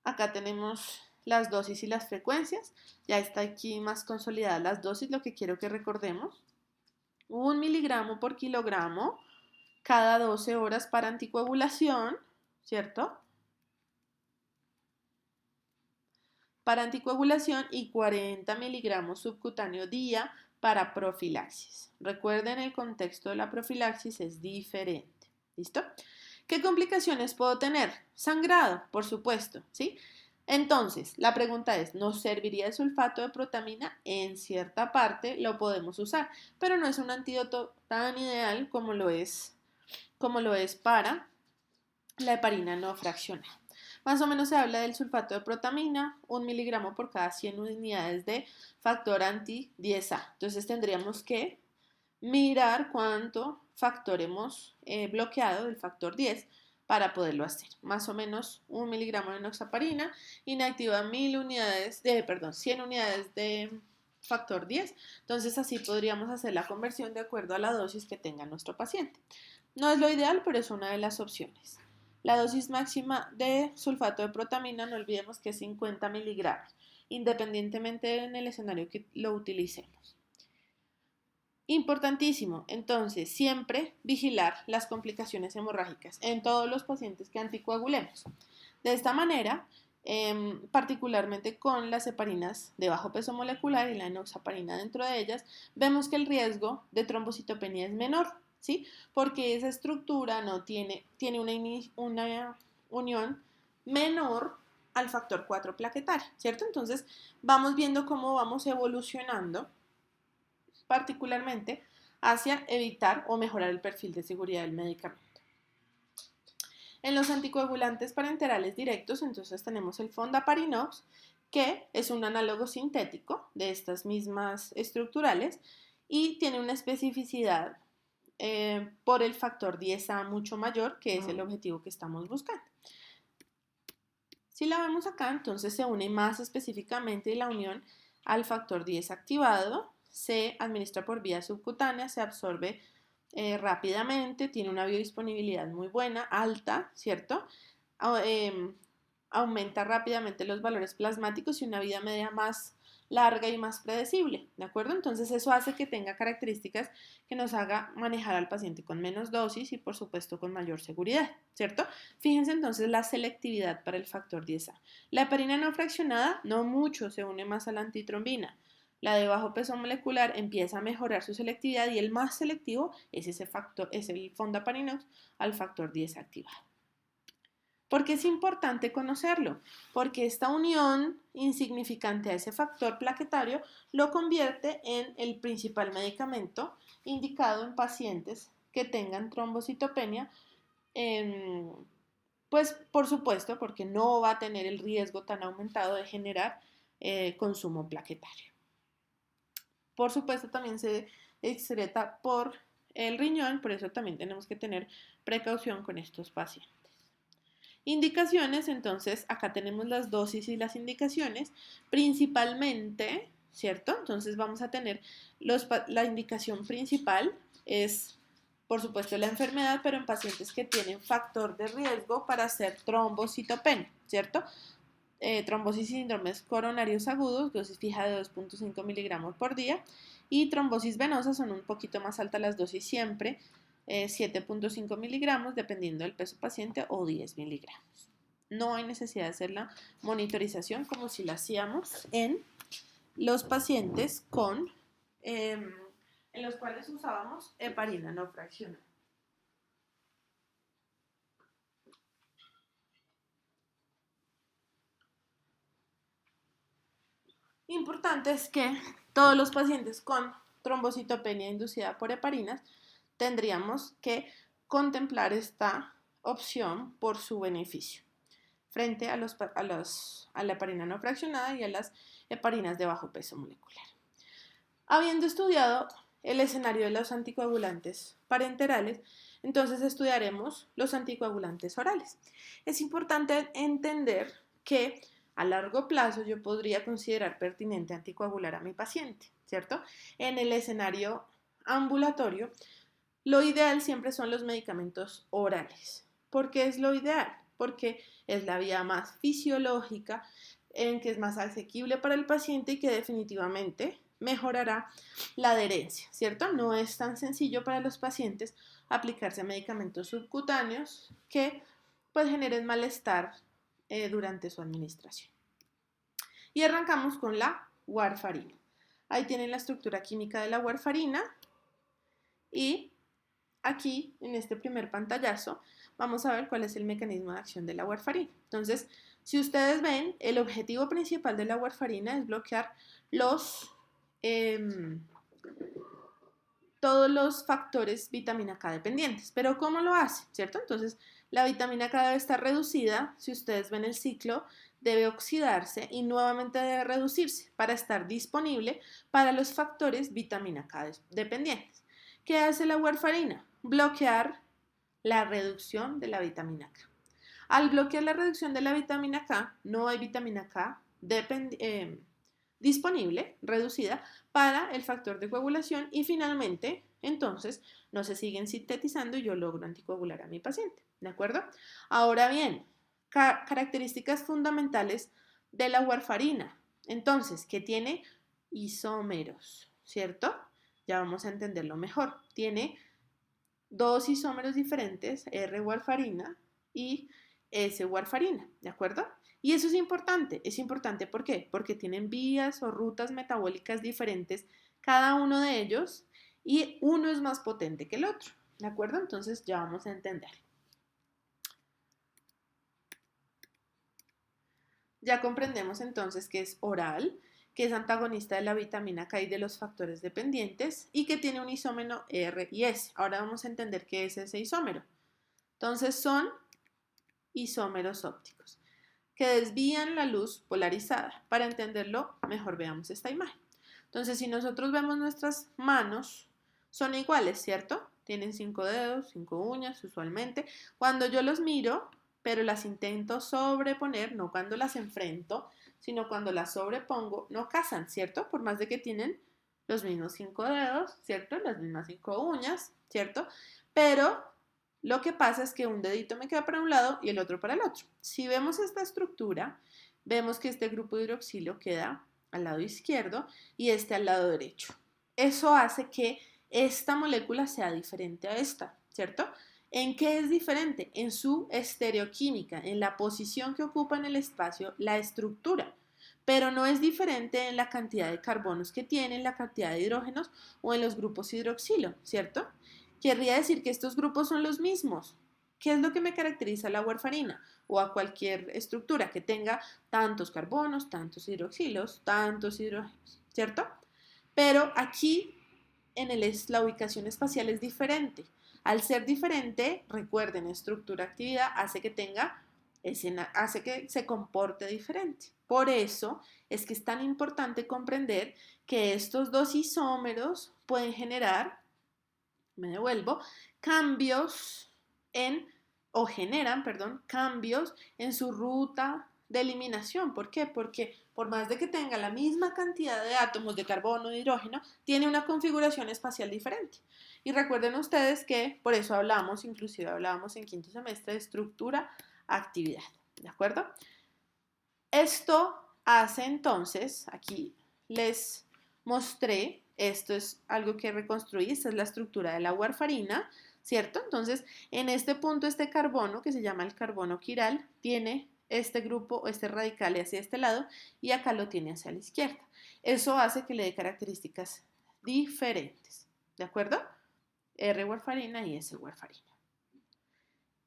Acá tenemos las dosis y las frecuencias. Ya está aquí más consolidadas las dosis, lo que quiero que recordemos. 1 miligramo por kilogramo cada 12 horas para anticoagulación, ¿cierto? Para anticoagulación, y 40 miligramos subcutáneo día para profilaxis. Recuerden, el contexto de la profilaxis es diferente. ¿Listo? ¿Qué complicaciones puedo tener? Sangrado, por supuesto, ¿sí? Entonces, la pregunta es, ¿nos serviría el sulfato de protamina? En cierta parte lo podemos usar, pero no es un antídoto tan ideal como lo es para la heparina no fraccionada. Más o menos se habla del sulfato de protamina, 1 miligramo por cada 100 unidades de factor anti-10A. Entonces tendríamos que mirar cuánto factor hemos bloqueado del factor 10 para poderlo hacer. Más o menos 1 miligramo de enoxaparina inactiva 100 unidades de factor 10. Entonces así podríamos hacer la conversión de acuerdo a la dosis que tenga nuestro paciente. No es lo ideal, pero es una de las opciones. La dosis máxima de sulfato de protamina, no olvidemos que es 50 miligramos, independientemente en el escenario que lo utilicemos. Importantísimo, entonces, siempre vigilar las complicaciones hemorrágicas en todos los pacientes que anticoagulemos. De esta manera, particularmente con las heparinas de bajo peso molecular y la enoxaparina dentro de ellas, vemos que el riesgo de trombocitopenia es menor, ¿sí? Porque esa estructura no tiene una unión menor al factor 4 plaquetario, ¿cierto? Entonces, vamos viendo cómo vamos evolucionando particularmente hacia evitar o mejorar el perfil de seguridad del medicamento. En los anticoagulantes parenterales directos, entonces tenemos el Fondaparinux, que es un análogo sintético de estas mismas estructurales y tiene una especificidad por el factor 10A mucho mayor, que es el objetivo que estamos buscando. Si la vemos acá, entonces se une más específicamente la unión al factor 10 activado, se administra por vía subcutánea, se absorbe rápidamente, tiene una biodisponibilidad muy buena, alta, ¿cierto? Aumenta rápidamente los valores plasmáticos y una vida media más larga y más predecible, ¿de acuerdo? Entonces eso hace que tenga características que nos haga manejar al paciente con menos dosis y por supuesto con mayor seguridad, ¿cierto? Fíjense entonces la selectividad para el factor 10A. La heparina no fraccionada no mucho se une más a la antitrombina. La de bajo peso molecular empieza a mejorar su selectividad y el más selectivo es ese factor, es el Fondaparinux al factor 10 activado. ¿Por qué es importante conocerlo? Porque esta unión insignificante a ese factor plaquetario lo convierte en el principal medicamento indicado en pacientes que tengan trombocitopenia, pues por supuesto porque no va a tener el riesgo tan aumentado de generar consumo plaquetario. Por supuesto también se excreta por el riñón, por eso también tenemos que tener precaución con estos pacientes. Indicaciones, entonces acá tenemos las dosis y las indicaciones, principalmente, ¿cierto? Entonces vamos a tener la indicación principal es, por supuesto, la enfermedad, pero en pacientes que tienen factor de riesgo para hacer trombocitopenia, ¿cierto? Trombosis y síndromes coronarios agudos, dosis fija de 2.5 miligramos por día, y trombosis venosa son un poquito más altas las dosis siempre, 7.5 miligramos dependiendo del peso paciente o 10 miligramos. No hay necesidad de hacer la monitorización como si la hacíamos en los pacientes en los cuales usábamos heparina no fraccionada. Importante es que todos los pacientes con trombocitopenia inducida por heparinas tendríamos que contemplar esta opción por su beneficio frente a la heparina no fraccionada y a las heparinas de bajo peso molecular. Habiendo estudiado el escenario de los anticoagulantes parenterales, entonces estudiaremos los anticoagulantes orales. Es importante entender que a largo plazo yo podría considerar pertinente anticoagular a mi paciente, ¿cierto? En el escenario ambulatorio, lo ideal siempre son los medicamentos orales. ¿Por qué es lo ideal? Porque es la vía más fisiológica, en que es más asequible para el paciente y que definitivamente mejorará la adherencia, ¿cierto? No es tan sencillo para los pacientes aplicarse medicamentos subcutáneos que pues generen malestar durante su administración. Y arrancamos con la warfarina. Ahí tienen la estructura química de la warfarina y aquí en este primer pantallazo vamos a ver cuál es el mecanismo de acción de la warfarina. Entonces, si ustedes ven, el objetivo principal de la warfarina es bloquear todos los factores vitamina K dependientes. Pero ¿cómo lo hace? ¿Cierto? Entonces, la vitamina K debe estar reducida. Si ustedes ven el ciclo, debe oxidarse y nuevamente debe reducirse para estar disponible para los factores vitamina K dependientes. ¿Qué hace la warfarina? Bloquear la reducción de la vitamina K. Al bloquear la reducción de la vitamina K, no hay vitamina K disponible, reducida, para el factor de coagulación y finalmente, entonces, no se siguen sintetizando y yo logro anticoagular a mi paciente, ¿de acuerdo? Ahora bien, características fundamentales de la warfarina. Entonces, que tiene isómeros, ¿cierto? Ya vamos a entenderlo mejor. Tiene dos isómeros diferentes, R-warfarina y S-warfarina, ¿de acuerdo? Y eso es importante ¿por qué? Porque tienen vías o rutas metabólicas diferentes cada uno de ellos y uno es más potente que el otro, ¿de acuerdo? Entonces ya vamos a entender. Ya comprendemos entonces que es oral, que es antagonista de la vitamina K y de los factores dependientes y que tiene un isómero R y S. Ahora vamos a entender qué es ese isómero. Entonces son isómeros ópticos que desvían la luz polarizada. Para entenderlo, mejor veamos esta imagen. Entonces, si nosotros vemos nuestras manos, son iguales, ¿cierto? Tienen 5 dedos, 5 uñas usualmente. Cuando yo los miro, pero las intento sobreponer, no cuando las enfrento, sino cuando las sobrepongo, no casan, ¿cierto? Por más de que tienen los mismos 5 dedos, ¿cierto? Las mismas 5 uñas, ¿cierto? Pero lo que pasa es que un dedito me queda para un lado y el otro para el otro. Si vemos esta estructura, vemos que este grupo de hidroxilo queda al lado izquierdo y este al lado derecho. Eso hace que esta molécula sea diferente a esta, ¿cierto? ¿En qué es diferente? En su estereoquímica, en la posición que ocupa en el espacio la estructura, pero no es diferente en la cantidad de carbonos que tiene, en la cantidad de hidrógenos o en los grupos hidroxilo, ¿cierto? Querría decir que estos grupos son los mismos. ¿Qué es lo que me caracteriza a la warfarina o a cualquier estructura que tenga tantos carbonos, tantos hidroxilos, tantos hidrógenos, ¿cierto? Pero aquí la ubicación espacial es diferente. Al ser diferente, recuerden, estructura, actividad, hace que se comporte diferente. Por eso es que es tan importante comprender que estos dos isómeros pueden generar, me devuelvo, cambios generan, perdón, cambios en su ruta de eliminación. ¿Por qué? Porque por más de que tenga la misma cantidad de átomos de carbono e hidrógeno, tiene una configuración espacial diferente. Y recuerden ustedes que por eso inclusive hablábamos en quinto semestre de estructura, actividad, ¿de acuerdo? Esto hace entonces, aquí les mostré, esto es algo que reconstruí, esta es la estructura de la warfarina, ¿cierto? Entonces, en este punto, este carbono, que se llama el carbono quiral, tiene este grupo, este radical hacia este lado, y acá lo tiene hacia la izquierda. Eso hace que le dé características diferentes, ¿de acuerdo? R-warfarina y S-warfarina.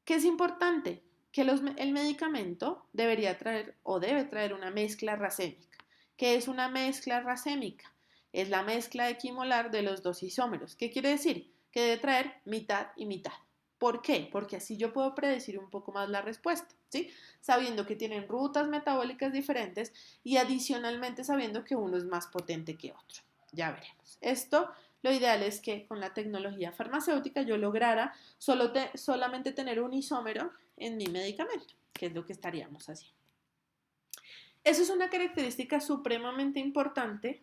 ¿Qué es importante? Que el medicamento debería traer o debe traer una mezcla racémica. ¿Qué es una mezcla racémica? Es la mezcla equimolar de los dos isómeros. ¿Qué quiere decir? Que debe traer mitad y mitad. ¿Por qué? Porque así yo puedo predecir un poco más la respuesta, ¿sí? Sabiendo que tienen rutas metabólicas diferentes y adicionalmente sabiendo que uno es más potente que otro. Ya veremos. Lo ideal es que con la tecnología farmacéutica yo lograra solamente tener un isómero en mi medicamento, que es lo que estaríamos haciendo. Eso es una característica supremamente importante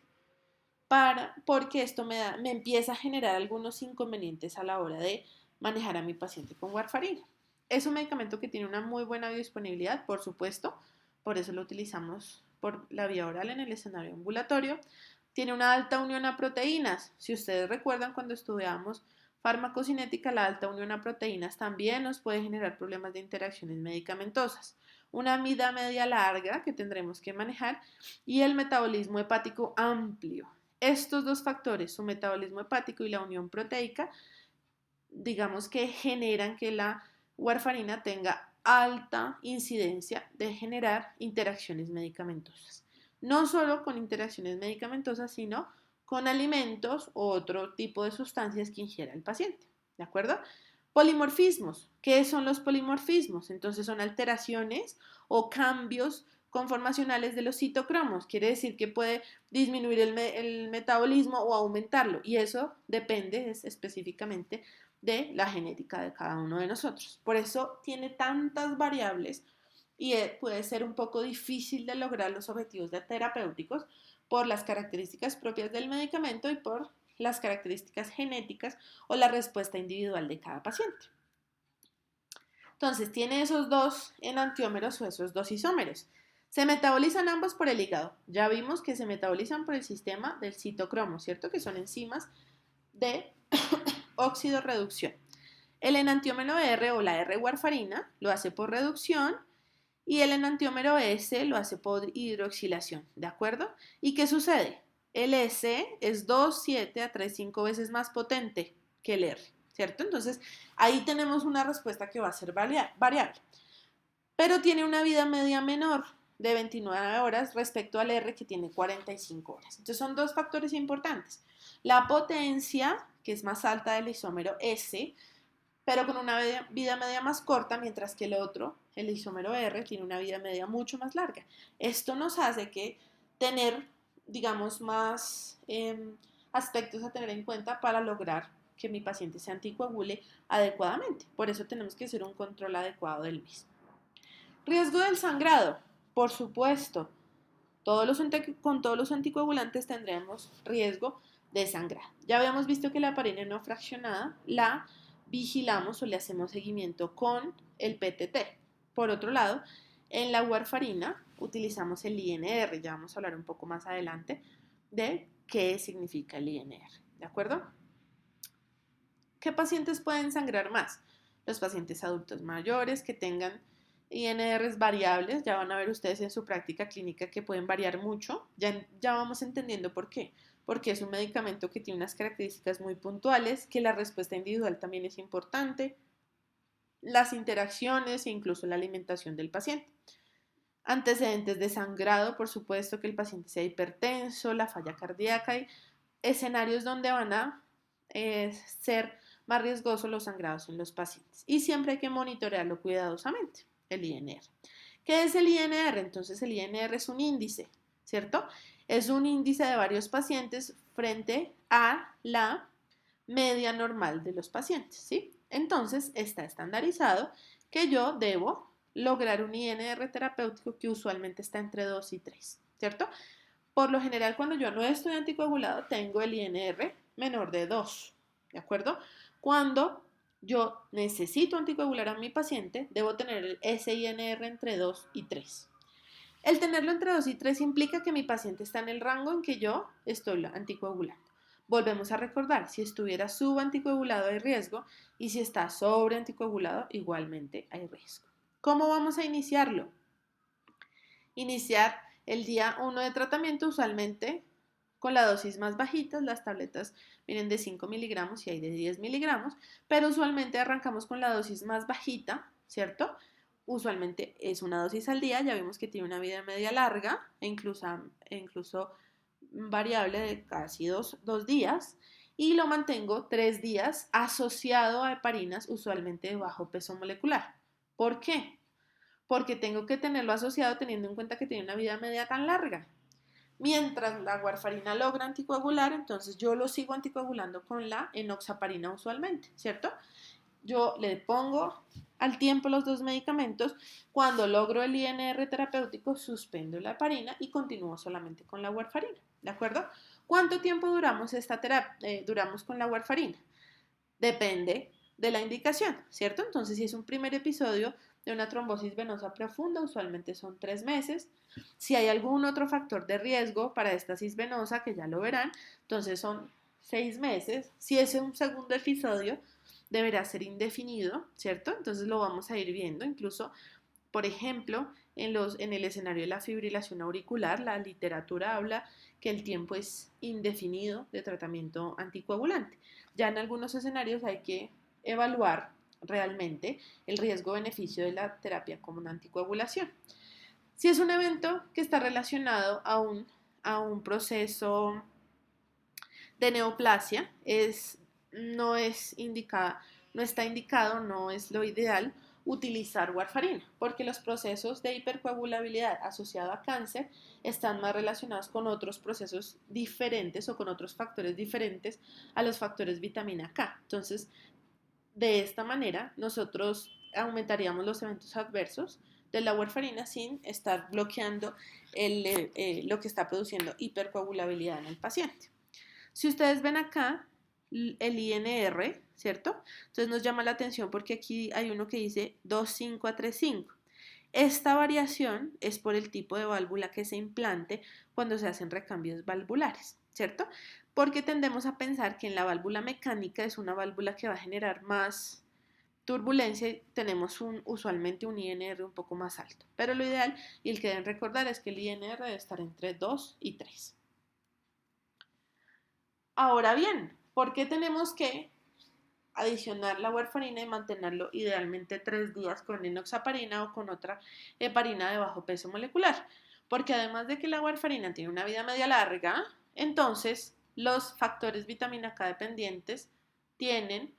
porque esto me empieza a generar algunos inconvenientes a la hora de manejar a mi paciente con warfarina. Es un medicamento que tiene una muy buena biodisponibilidad, por supuesto, por eso lo utilizamos por la vía oral en el escenario ambulatorio. Tiene una alta unión a proteínas. Si ustedes recuerdan cuando estudiamos farmacocinética, la alta unión a proteínas también nos puede generar problemas de interacciones medicamentosas. Una vida media larga que tendremos que manejar y el metabolismo hepático amplio. Estos dos factores, su metabolismo hepático y la unión proteica, digamos que generan que la warfarina tenga alta incidencia de generar interacciones medicamentosas. No solo con interacciones medicamentosas, sino con alimentos u otro tipo de sustancias que ingiera el paciente. ¿De acuerdo? Polimorfismos. ¿Qué son los polimorfismos? Entonces son alteraciones o cambios conformacionales de los citocromos. Quiere decir que puede disminuir el metabolismo o aumentarlo. Y eso depende específicamente de la genética de cada uno de nosotros. Por eso tiene tantas variables y puede ser un poco difícil de lograr los objetivos terapéuticos por las características propias del medicamento y por las características genéticas o la respuesta individual de cada paciente. Entonces, tiene esos dos enantiómeros o esos dos isómeros. Se metabolizan ambos por el hígado. Ya vimos que se metabolizan por el sistema del citocromo, ¿cierto? Que son enzimas de oxidorreducción. El enantiómero R o la R-warfarina lo hace por reducción y el enantiómero S lo hace por hidroxilación, ¿de acuerdo? ¿Y qué sucede? El S es 2,7 a 3,5 veces más potente que el R, ¿cierto? Entonces, ahí tenemos una respuesta que va a ser variable, pero tiene una vida media menor de 29 horas respecto al R que tiene 45 horas. Entonces, son dos factores importantes. La potencia, que es más alta del isómero S, pero con una vida media más corta, mientras que el otro, el isómero R, tiene una vida media mucho más larga. Esto nos hace que tener, digamos, más aspectos a tener en cuenta para lograr que mi paciente se anticoagule adecuadamente. Por eso tenemos que hacer un control adecuado del mismo. Riesgo del sangrado, por supuesto. Con todos los anticoagulantes tendremos riesgo de sangrado. Ya habíamos visto que la heparina no fraccionada la vigilamos o le hacemos seguimiento con el PTT. Por otro lado, en la warfarina utilizamos el INR. Ya vamos a hablar un poco más adelante de qué significa el INR. ¿De acuerdo? ¿Qué pacientes pueden sangrar más? Los pacientes adultos mayores que tengan INRs variables, ya van a ver ustedes en su práctica clínica que pueden variar mucho, ya vamos entendiendo por qué, porque es un medicamento que tiene unas características muy puntuales, que la respuesta individual también es importante, las interacciones e incluso la alimentación del paciente. Antecedentes de sangrado, por supuesto que el paciente sea hipertenso, la falla cardíaca y escenarios donde van a ser más riesgosos los sangrados en los pacientes. Y siempre hay que monitorearlo cuidadosamente, el INR. ¿Qué es el INR? Entonces el INR es un índice, ¿cierto? Es un índice de varios pacientes frente a la media normal de los pacientes, ¿sí? Entonces está estandarizado que yo debo lograr un INR terapéutico que usualmente está entre 2 y 3, ¿cierto? Por lo general, cuando yo no estoy anticoagulado, tengo el INR menor de 2, ¿de acuerdo? Cuando yo necesito anticoagular a mi paciente, debo tener ese INR entre 2 y 3. El tenerlo entre 2 y 3 implica que mi paciente está en el rango en que yo estoy anticoagulando. Volvemos a recordar, si estuviera subanticoagulado hay riesgo y si está sobre anticoagulado igualmente hay riesgo. ¿Cómo vamos a iniciarlo? Iniciar el día 1 de tratamiento usualmente con la dosis más bajita. Las tabletas vienen de 5 miligramos y hay de 10 miligramos, pero usualmente arrancamos con la dosis más bajita, ¿cierto? Usualmente es una dosis al día, ya vimos que tiene una vida media larga e incluso variable de casi dos días, y lo mantengo 3 días asociado a heparinas usualmente de bajo peso molecular. ¿Por qué? Porque tengo que tenerlo asociado teniendo en cuenta que tiene una vida media tan larga. Mientras la warfarina logra anticoagular, entonces yo lo sigo anticoagulando con la enoxaparina usualmente, ¿cierto? Yo le pongo al tiempo los dos medicamentos. Cuando logro el INR terapéutico, suspendo la heparina y continúo solamente con la warfarina, ¿de acuerdo? ¿Cuánto tiempo duramos con la warfarina? Depende de la indicación, ¿cierto? Entonces, si es un primer episodio de una trombosis venosa profunda, usualmente son 3 meses. Si hay algún otro factor de riesgo para estasis venosa, que ya lo verán, entonces son 6 meses. Si es un segundo episodio, deberá ser indefinido, ¿cierto? Entonces lo vamos a ir viendo. Incluso, por ejemplo, en el escenario de la fibrilación auricular, la literatura habla que el tiempo es indefinido de tratamiento anticoagulante. Ya en algunos escenarios hay que evaluar realmente el riesgo-beneficio de la terapia como una anticoagulación. Si es un evento que está relacionado a un proceso de neoplasia, no está indicado, no es lo ideal utilizar warfarina, porque los procesos de hipercoagulabilidad asociados a cáncer están más relacionados con otros procesos diferentes o con otros factores diferentes a los factores vitamina K. Entonces, de esta manera, nosotros aumentaríamos los eventos adversos de la warfarina sin estar bloqueando lo que está produciendo hipercoagulabilidad en el paciente. Si ustedes ven acá el INR, ¿cierto? Entonces nos llama la atención porque aquí hay uno que dice 2,5 a 3,5. Esta variación es por el tipo de válvula que se implante cuando se hacen recambios valvulares, ¿cierto? Porque tendemos a pensar que en la válvula mecánica es una válvula que va a generar más turbulencia y tenemos usualmente un INR un poco más alto. Pero lo ideal y el que deben recordar es que el INR debe estar entre 2 y 3. Ahora bien, ¿por qué tenemos que adicionar la warfarina y mantenerlo idealmente 3 días con enoxaparina o con otra heparina de bajo peso molecular? Porque además de que la warfarina tiene una vida media larga, entonces los factores vitamina K dependientes tienen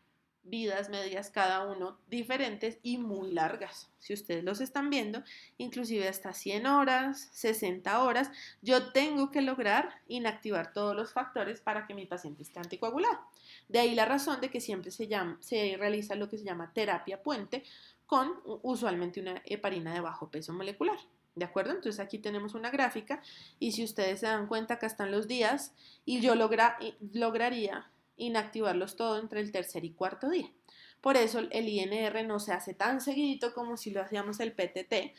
vidas medias cada uno diferentes y muy largas. Si ustedes los están viendo, inclusive hasta 100 horas, 60 horas, yo tengo que lograr inactivar todos los factores para que mi paciente esté anticoagulado. De ahí la razón de que siempre se realiza lo que se llama terapia puente con usualmente una heparina de bajo peso molecular. ¿De acuerdo? Entonces aquí tenemos una gráfica y si ustedes se dan cuenta, acá están los días y yo lograría inactivarlos todo entre el tercer y cuarto día. Por eso el INR no se hace tan seguidito como si lo hacíamos el PTT,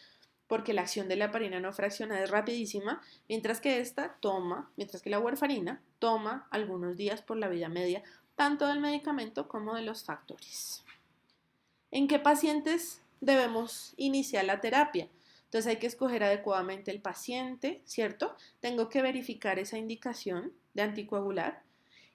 porque la acción de la heparina no fraccionada es rapidísima, mientras que la warfarina toma algunos días por la vida media, tanto del medicamento como de los factores. ¿En qué pacientes debemos iniciar la terapia? Entonces hay que escoger adecuadamente el paciente, ¿cierto? Tengo que verificar esa indicación de anticoagular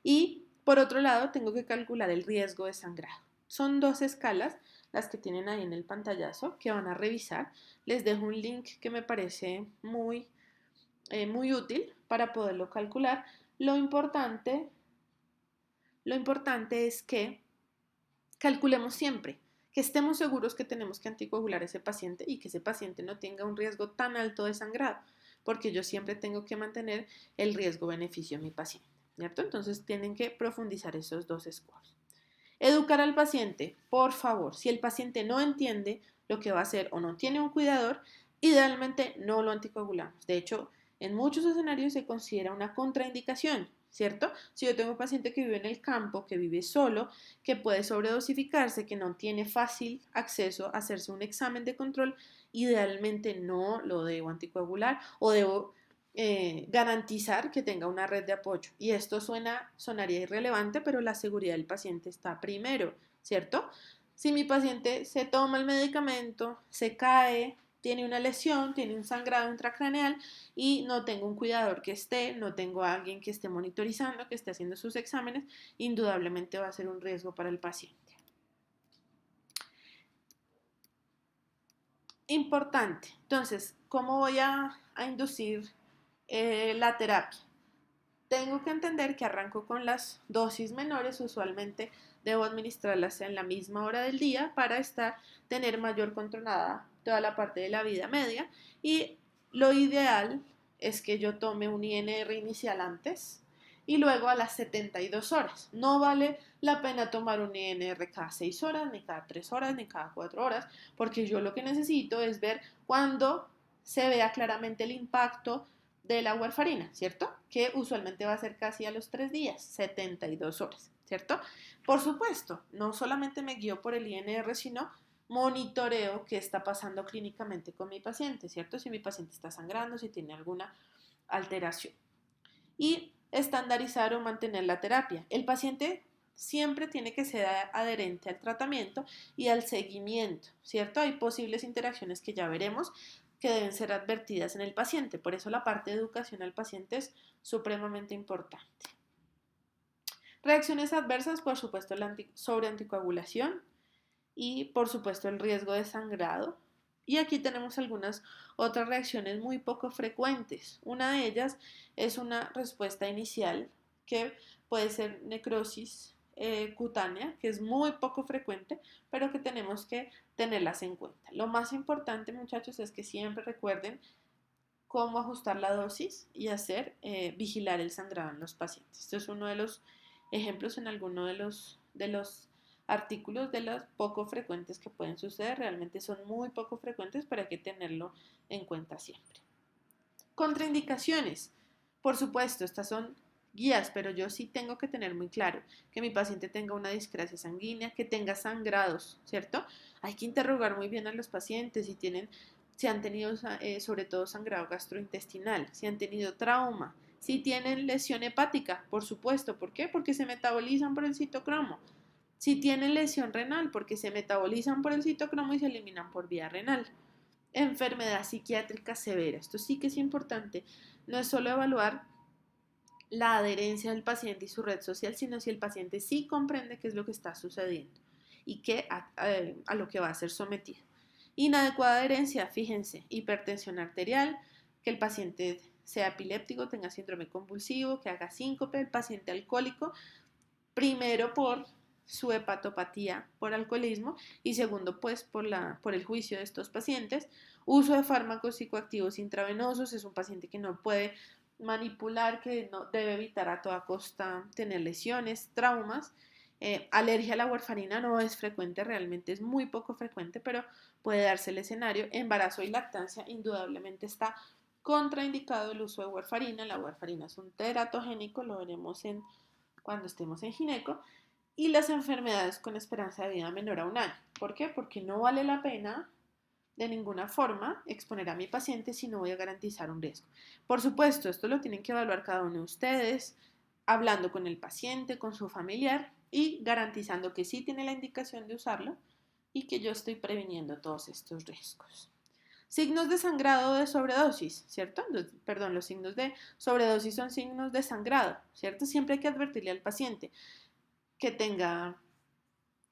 y por otro lado tengo que calcular el riesgo de sangrado. Son 2 escalas las que tienen ahí en el pantallazo que van a revisar. Les dejo un link que me parece muy útil para poderlo calcular. Lo importante es que calculemos siempre, que estemos seguros que tenemos que anticoagular a ese paciente y que ese paciente no tenga un riesgo tan alto de sangrado, porque yo siempre tengo que mantener el riesgo-beneficio en mi paciente, ¿cierto? Entonces tienen que profundizar esos 2 scores. Educar al paciente, por favor, si el paciente no entiende lo que va a hacer o no tiene un cuidador, idealmente no lo anticoagulamos. De hecho, en muchos escenarios se considera una contraindicación, ¿cierto? Si yo tengo un paciente que vive en el campo, que vive solo, que puede sobredosificarse, que no tiene fácil acceso a hacerse un examen de control, idealmente no lo debo anticoagular o debo garantizar que tenga una red de apoyo. Y esto sonaría irrelevante, pero la seguridad del paciente está primero, ¿cierto? Si mi paciente se toma el medicamento, se cae, tiene una lesión, tiene un sangrado intracraneal y no tengo un cuidador no tengo a alguien que esté monitorizando, que esté haciendo sus exámenes, indudablemente va a ser un riesgo para el paciente. Importante. Entonces, ¿cómo voy a inducir la terapia? Tengo que entender que arranco con las dosis menores, usualmente debo administrarlas en la misma hora del día para tener mayor controlada toda la parte de la vida media y lo ideal es que yo tome un INR inicial antes y luego a las 72 horas. No vale la pena tomar un INR cada 6 horas, ni cada 3 horas, ni cada 4 horas, porque yo lo que necesito es ver cuando se vea claramente el impacto de la warfarina, ¿cierto? Que usualmente va a ser casi a los 3 días, 72 horas, ¿cierto? Por supuesto, no solamente me guío por el INR, sino monitoreo qué está pasando clínicamente con mi paciente, ¿cierto? Si mi paciente está sangrando, si tiene alguna alteración. Y estandarizar o mantener la terapia. El paciente siempre tiene que ser adherente al tratamiento y al seguimiento, ¿cierto? Hay posibles interacciones que ya veremos que deben ser advertidas en el paciente. Por eso la parte de educación al paciente es supremamente importante. Reacciones adversas, por supuesto, la sobreanticoagulación y, por supuesto, el riesgo de sangrado. Y aquí tenemos algunas otras reacciones muy poco frecuentes. Una de ellas es una respuesta inicial que puede ser necrosis cutánea, que es muy poco frecuente, pero que tenemos que tenerlas en cuenta. Lo más importante, muchachos, es que siempre recuerden cómo ajustar la dosis y vigilar el sangrado en los pacientes. Esto es uno de los ejemplos en alguno de los artículos de las poco frecuentes que pueden suceder. Realmente son muy poco frecuentes, pero hay que tenerlo en cuenta siempre. Contraindicaciones. Por supuesto, estas son guías, pero yo sí tengo que tener muy claro que mi paciente tenga una discrasia sanguínea, que tenga sangrados, ¿cierto? Hay que interrogar muy bien a los pacientes si han tenido sobre todo sangrado gastrointestinal, si han tenido trauma, Si tienen lesión hepática, por supuesto. ¿Por qué? Porque se metabolizan por el citocromo. Si tienen lesión renal, porque se metabolizan por el citocromo y se eliminan por vía renal. Enfermedad psiquiátrica severa. Esto sí que es importante. No es solo evaluar la adherencia del paciente y su red social, sino si el paciente sí comprende qué es lo que está sucediendo y a lo que va a ser sometido. Inadecuada adherencia, fíjense, hipertensión arterial, que el paciente sea epiléptico, tenga síndrome convulsivo, que haga síncope, el paciente alcohólico, primero por su hepatopatía por alcoholismo y segundo pues por el juicio de estos pacientes. Uso de fármacos psicoactivos intravenosos, es un paciente que no puede manipular, que no debe evitar a toda costa tener lesiones, traumas. Alergia a la warfarina no es frecuente, realmente es muy poco frecuente, pero puede darse el escenario. Embarazo y lactancia, indudablemente está contraindicado el uso de warfarina. La warfarina es un teratogénico, lo veremos cuando estemos en gineco. Y las enfermedades con esperanza de vida menor a un año. ¿Por qué? Porque no vale la pena de ninguna forma exponer a mi paciente si no voy a garantizar un riesgo. Por supuesto, esto lo tienen que evaluar cada uno de ustedes, hablando con el paciente, con su familiar y garantizando que sí tiene la indicación de usarlo y que yo estoy previniendo todos estos riesgos. Signos de sangrado de sobredosis, ¿cierto? Perdón, los signos de sobredosis son signos de sangrado, ¿cierto? Siempre hay que advertirle al paciente que tenga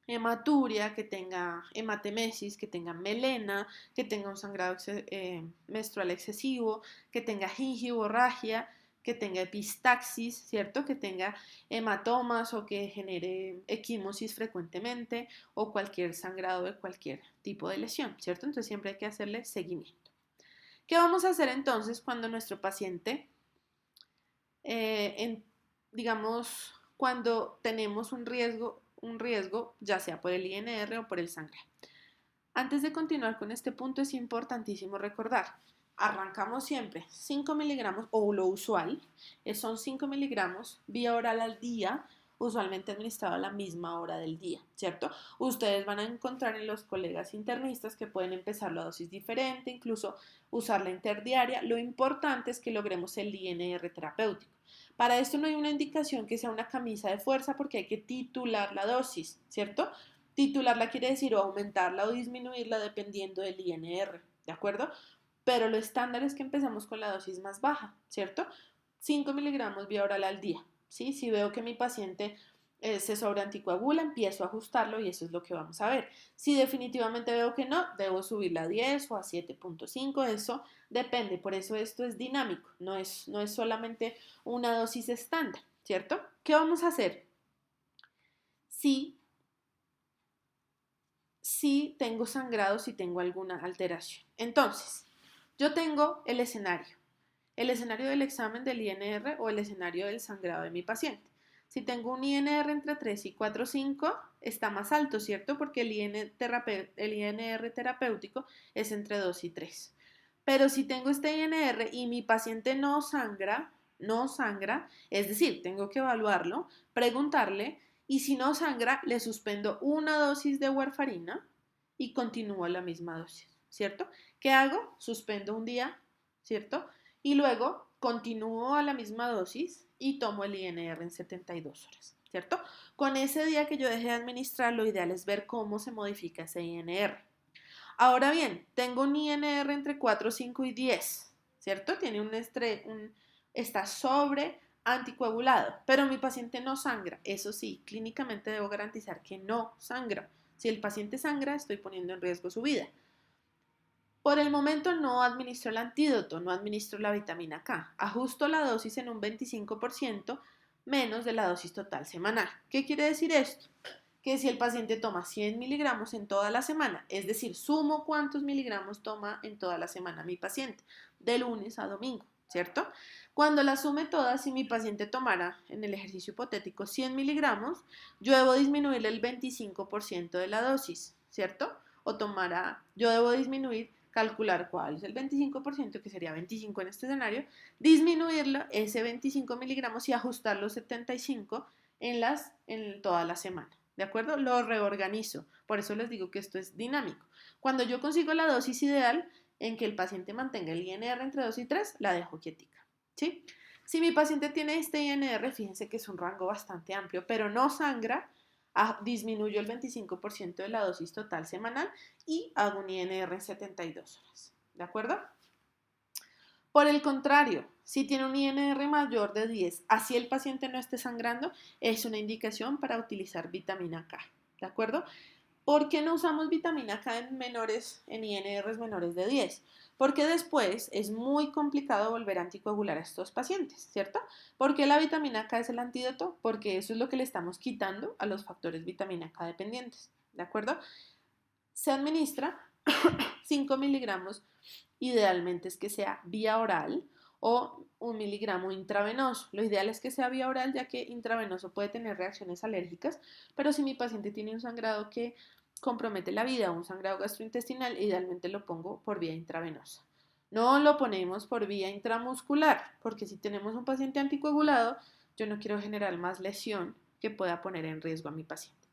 hematuria, que tenga hematemesis, que tenga melena, que tenga un sangrado menstrual excesivo, que tenga gingivorragia, que tenga epistaxis, ¿cierto? Que tenga hematomas o que genere equimosis frecuentemente o cualquier sangrado de cualquier tipo de lesión, ¿cierto? Entonces siempre hay que hacerle seguimiento. ¿Qué vamos a hacer entonces cuando nuestro paciente, digamos, cuando tenemos un riesgo, ya sea por el INR o por el sangre? Antes de continuar con este punto es importantísimo recordar, arrancamos siempre 5 miligramos o lo usual, son 5 miligramos vía oral al día, usualmente administrado a la misma hora del día, ¿cierto? Ustedes van a encontrar en los colegas internistas que pueden empezar la dosis diferente, incluso usar la interdiaria. Lo importante es que logremos el INR terapéutico. Para esto no hay una indicación que sea una camisa de fuerza porque hay que titular la dosis, ¿cierto? Titularla quiere decir o aumentarla o disminuirla dependiendo del INR, ¿de acuerdo? Pero lo estándar es que empezamos con la dosis más baja, ¿cierto? 5 miligramos vía oral al día, ¿sí? Si veo que mi paciente se sobreanticoagula, empiezo a ajustarlo y eso es lo que vamos a ver. Si definitivamente veo que no, debo subirla a 10 o a 7.5, eso depende, por eso esto es dinámico, no es solamente una dosis estándar, ¿cierto? ¿Qué vamos a hacer? Si tengo sangrado, si tengo alguna alteración. Entonces, yo tengo el escenario del examen del INR o el escenario del sangrado de mi paciente. Si tengo un INR entre 3 y 4, 5, está más alto, ¿cierto? Porque el INR terapéutico es entre 2 y 3. Pero si tengo este INR y mi paciente no sangra, es decir, tengo que evaluarlo, preguntarle, y si no sangra, le suspendo una dosis de warfarina y continúo la misma dosis, ¿cierto? ¿Qué hago? Suspendo un día, ¿cierto? Y luego continúo a la misma dosis y tomo el INR en 72 horas, ¿cierto? Con ese día que yo dejé de administrar, lo ideal es ver cómo se modifica ese INR. Ahora bien, tengo un INR entre 4, 5 y 10, ¿cierto? Está sobre anticoagulado, pero mi paciente no sangra. Eso sí, clínicamente debo garantizar que no sangra. Si el paciente sangra, estoy poniendo en riesgo su vida. Por el momento no administro el antídoto, no administro la vitamina K. Ajusto la dosis en un 25% menos de la dosis total semanal. ¿Qué quiere decir esto? Que si el paciente toma 100 miligramos en toda la semana, es decir, sumo cuántos miligramos toma en toda la semana mi paciente, de lunes a domingo, ¿cierto? Cuando las sume todas, si mi paciente tomara en el ejercicio hipotético 100 miligramos, yo debo disminuirle el 25% de la dosis, ¿cierto? Yo debo disminuir, calcular cuál es el 25%, que sería 25 en este escenario, disminuirlo, ese 25 miligramos y ajustar los 75 en toda la semana. ¿De acuerdo? Lo reorganizo. Por eso les digo que esto es dinámico. Cuando yo consigo la dosis ideal en que el paciente mantenga el INR entre 2 y 3, la dejo quietica. ¿Sí? Si mi paciente tiene este INR, fíjense que es un rango bastante amplio, pero no sangra, disminuyo el 25% de la dosis total semanal y hago un INR en 72 horas. ¿De acuerdo? Por el contrario, si tiene un INR mayor de 10, así el paciente no esté sangrando, es una indicación para utilizar vitamina K. ¿De acuerdo? ¿Por qué no usamos vitamina K en INRs menores de 10? Porque después es muy complicado volver a anticoagular a estos pacientes, ¿cierto? ¿Por qué la vitamina K es el antídoto? Porque eso es lo que le estamos quitando a los factores vitamina K dependientes, ¿de acuerdo? Se administra 5 miligramos, idealmente es que sea vía oral o 1 miligramo intravenoso. Lo ideal es que sea vía oral, ya que intravenoso puede tener reacciones alérgicas, pero si mi paciente tiene un sangrado que compromete la vida o un sangrado gastrointestinal, idealmente lo pongo por vía intravenosa. No lo ponemos por vía intramuscular, porque si tenemos un paciente anticoagulado, yo no quiero generar más lesión que pueda poner en riesgo a mi paciente.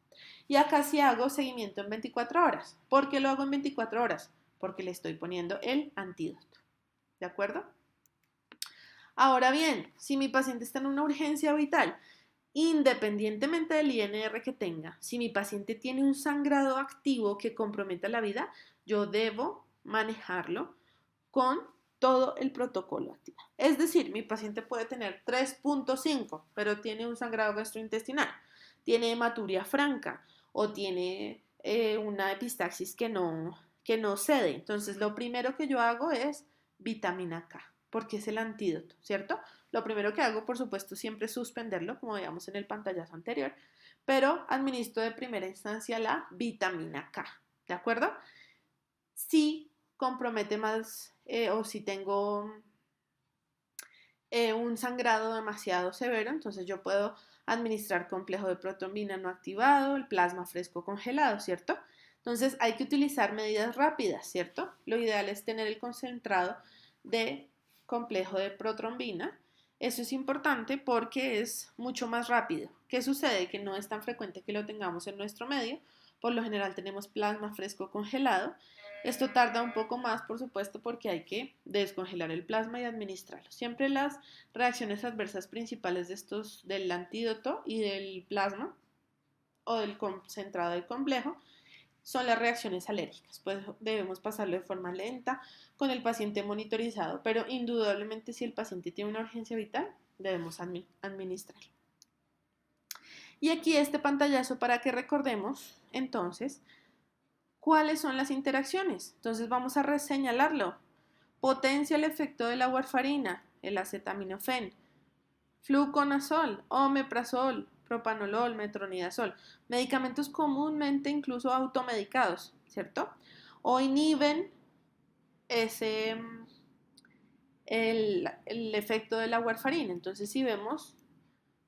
Y acá sí hago seguimiento en 24 horas. ¿Por qué lo hago en 24 horas? Porque le estoy poniendo el antídoto. ¿De acuerdo? Ahora bien, si mi paciente está en una urgencia vital, independientemente del INR que tenga, si mi paciente tiene un sangrado activo que comprometa la vida, yo debo manejarlo con todo el protocolo activo. Es decir, mi paciente puede tener 3.5, pero tiene un sangrado gastrointestinal, tiene hematuria franca o tiene una epistaxis que no cede. Entonces, lo primero que yo hago es vitamina K, porque es el antídoto, ¿cierto? Lo primero que hago, por supuesto, siempre es suspenderlo, como veíamos en el pantallazo anterior, pero administro de primera instancia la vitamina K, ¿de acuerdo? Si compromete más o si tengo un sangrado demasiado severo, entonces yo puedo administrar complejo de protrombina no activado, el plasma fresco congelado, ¿cierto? Entonces hay que utilizar medidas rápidas, ¿cierto? Lo ideal es tener el concentrado de complejo de protrombina. Eso es importante porque es mucho más rápido. ¿Qué sucede? Que no es tan frecuente que lo tengamos en nuestro medio. Por lo general tenemos plasma fresco congelado. Esto tarda un poco más, por supuesto, porque hay que descongelar el plasma y administrarlo. Siempre las reacciones adversas principales de estos, del antídoto y del plasma o del concentrado del complejo, son las reacciones alérgicas. Pues debemos pasarlo de forma lenta con el paciente monitorizado, pero indudablemente si el paciente tiene una urgencia vital, debemos administrarlo. Y aquí este pantallazo para que recordemos, entonces, ¿cuáles son las interacciones? Entonces vamos a reseñalarlo. Potencia el efecto de la warfarina, el acetaminofén, fluconazol, omeprazol, propanolol, metronidazol, medicamentos comúnmente incluso automedicados, ¿cierto? O inhiben ese, el efecto de la warfarina. Entonces, si vemos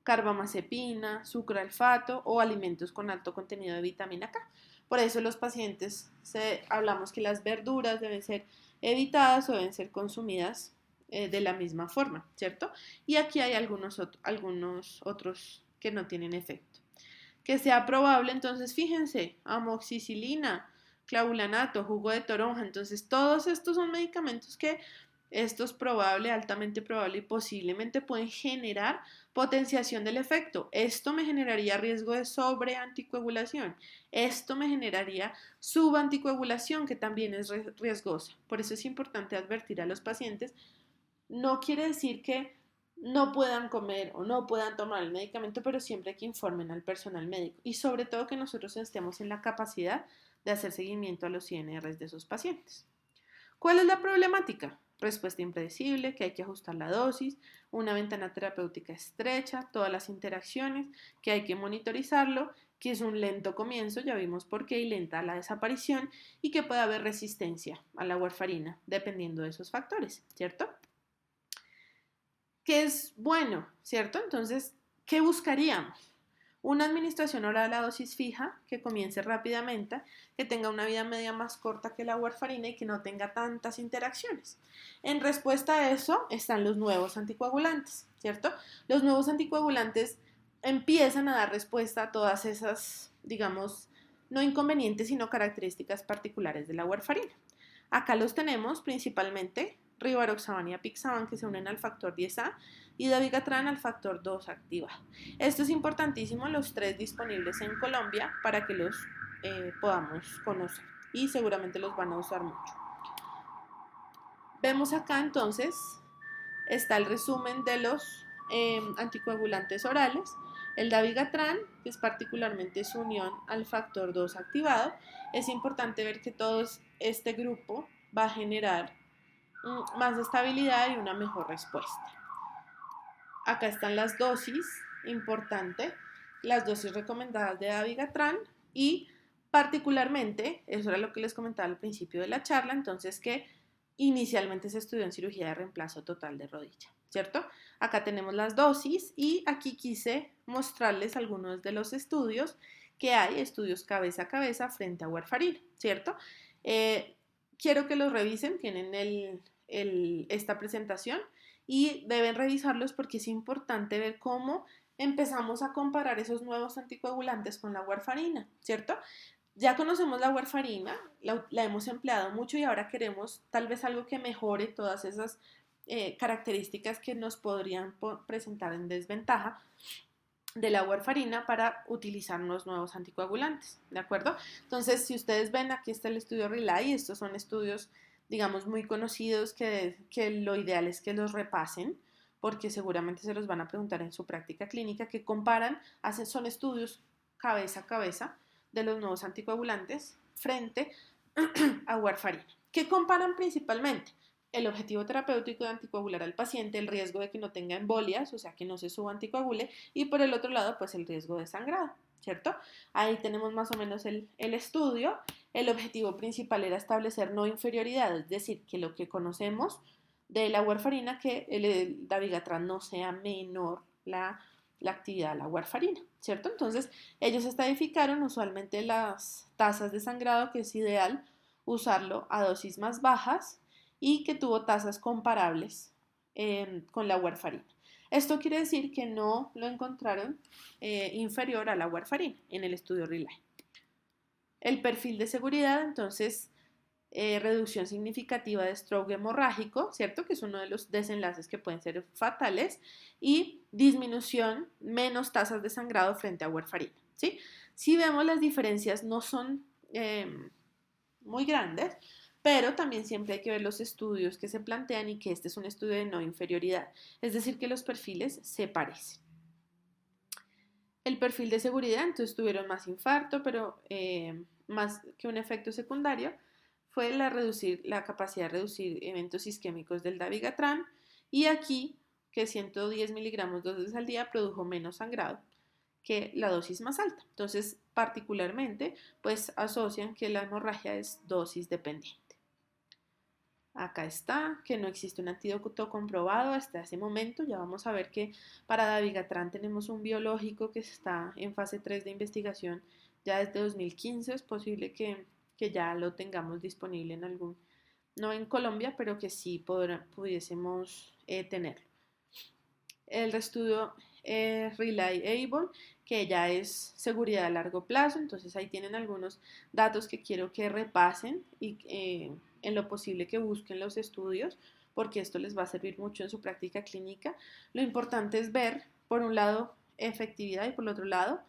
carbamazepina, sucralfato o alimentos con alto contenido de vitamina K. Por eso los pacientes hablamos que las verduras deben ser evitadas o deben ser consumidas de la misma forma, ¿cierto? Y aquí hay algunos otros que no tienen efecto. Que sea probable, entonces fíjense, amoxicilina, clavulanato, jugo de toronja, entonces todos estos son medicamentos que esto es probable, altamente probable y posiblemente pueden generar potenciación del efecto. Esto me generaría riesgo de sobreanticoagulación. Esto me generaría subanticoagulación, que también es riesgosa. Por eso es importante advertir a los pacientes. No quiere decir que no puedan comer o no puedan tomar el medicamento, pero siempre que informen al personal médico y sobre todo que nosotros estemos en la capacidad de hacer seguimiento a los INRs de esos pacientes. ¿Cuál es la problemática? Respuesta impredecible, que hay que ajustar la dosis, una ventana terapéutica estrecha, todas las interacciones, que hay que monitorizarlo, que es un lento comienzo, ya vimos por qué, y lenta la desaparición, y que puede haber resistencia a la warfarina, dependiendo de esos factores, ¿cierto? ¿Qué es bueno, ¿cierto? Entonces, ¿qué buscaríamos? Una administración oral a dosis fija que comience rápidamente, que tenga una vida media más corta que la warfarina y que no tenga tantas interacciones. En respuesta a eso están los nuevos anticoagulantes, ¿cierto? Los nuevos anticoagulantes empiezan a dar respuesta a todas esas, digamos, no inconvenientes, sino características particulares de la warfarina. Acá los tenemos principalmente rivaroxaban y apixaban, que se unen al factor 10A, y dabigatran al factor 2 activado. Esto es importantísimo, los tres disponibles en Colombia, para que los podamos conocer, y seguramente los van a usar mucho. Vemos acá entonces, está el resumen de los anticoagulantes orales. El dabigatran, que es particularmente su unión al factor 2 activado, es importante ver que todo este grupo va a generar más estabilidad y una mejor respuesta. Acá están las dosis, importante, las dosis recomendadas de dabigatran y particularmente, eso era lo que les comentaba al principio de la charla, entonces que inicialmente se estudió en cirugía de reemplazo total de rodilla, ¿cierto? Acá tenemos las dosis y aquí quise mostrarles algunos de los estudios que hay, estudios cabeza a cabeza frente a warfarina, ¿cierto? Quiero que los revisen, tienen esta presentación y deben revisarlos porque es importante ver cómo empezamos a comparar esos nuevos anticoagulantes con la warfarina, ¿cierto? Ya conocemos la warfarina, la hemos empleado mucho y ahora queremos tal vez algo que mejore todas esas características que nos podrían presentar en desventaja de la warfarina para utilizar los nuevos anticoagulantes, ¿de acuerdo? Entonces, si ustedes ven, aquí está el estudio RELY, estos son estudios, digamos, muy conocidos que lo ideal es que los repasen, porque seguramente se los van a preguntar en su práctica clínica, que comparan, son estudios cabeza a cabeza de los nuevos anticoagulantes frente a warfarina. ¿Qué comparan principalmente? El objetivo terapéutico de anticoagular al paciente, el riesgo de que no tenga embolias, o sea, que no se subanticoagule, y por el otro lado, pues el riesgo de sangrado, ¿cierto? Ahí tenemos más o menos el estudio. El objetivo principal era establecer no inferioridad, es decir, que lo que conocemos de la warfarina, que el dabigatran no sea menor la actividad de la warfarina, ¿cierto? Entonces, ellos estadificaron usualmente las tasas de sangrado, que es ideal usarlo a dosis más bajas, y que tuvo tasas comparables con la warfarina. Esto quiere decir que no lo encontraron inferior a la warfarina en el estudio RELY. El perfil de seguridad, entonces, reducción significativa de stroke hemorrágico, ¿cierto? Que es uno de los desenlaces que pueden ser fatales, y disminución, menos tasas de sangrado frente a warfarina, ¿sí? Si vemos, las diferencias no son muy grandes, pero también siempre hay que ver los estudios que se plantean y que este es un estudio de no inferioridad, es decir, que los perfiles se parecen. El perfil de seguridad, entonces tuvieron más infarto, pero más que un efecto secundario, fue la capacidad de reducir eventos isquémicos del dabigatran, y aquí que 110 miligramos 2 veces al día produjo menos sangrado que la dosis más alta. Entonces, particularmente, pues asocian que la hemorragia es dosis dependiente. Acá está, que no existe un antídoto comprobado hasta ese momento. Ya vamos a ver que para dabigatran tenemos un biológico que está en fase 3 de investigación ya desde 2015. Es posible que ya lo tengamos disponible en algún, no en Colombia, pero que sí pudiésemos tenerlo. El estudio Reliable, que ya es seguridad a largo plazo, entonces ahí tienen algunos datos que quiero que repasen y en lo posible que busquen los estudios, porque esto les va a servir mucho en su práctica clínica. Lo importante es ver, por un lado, efectividad y por el otro lado,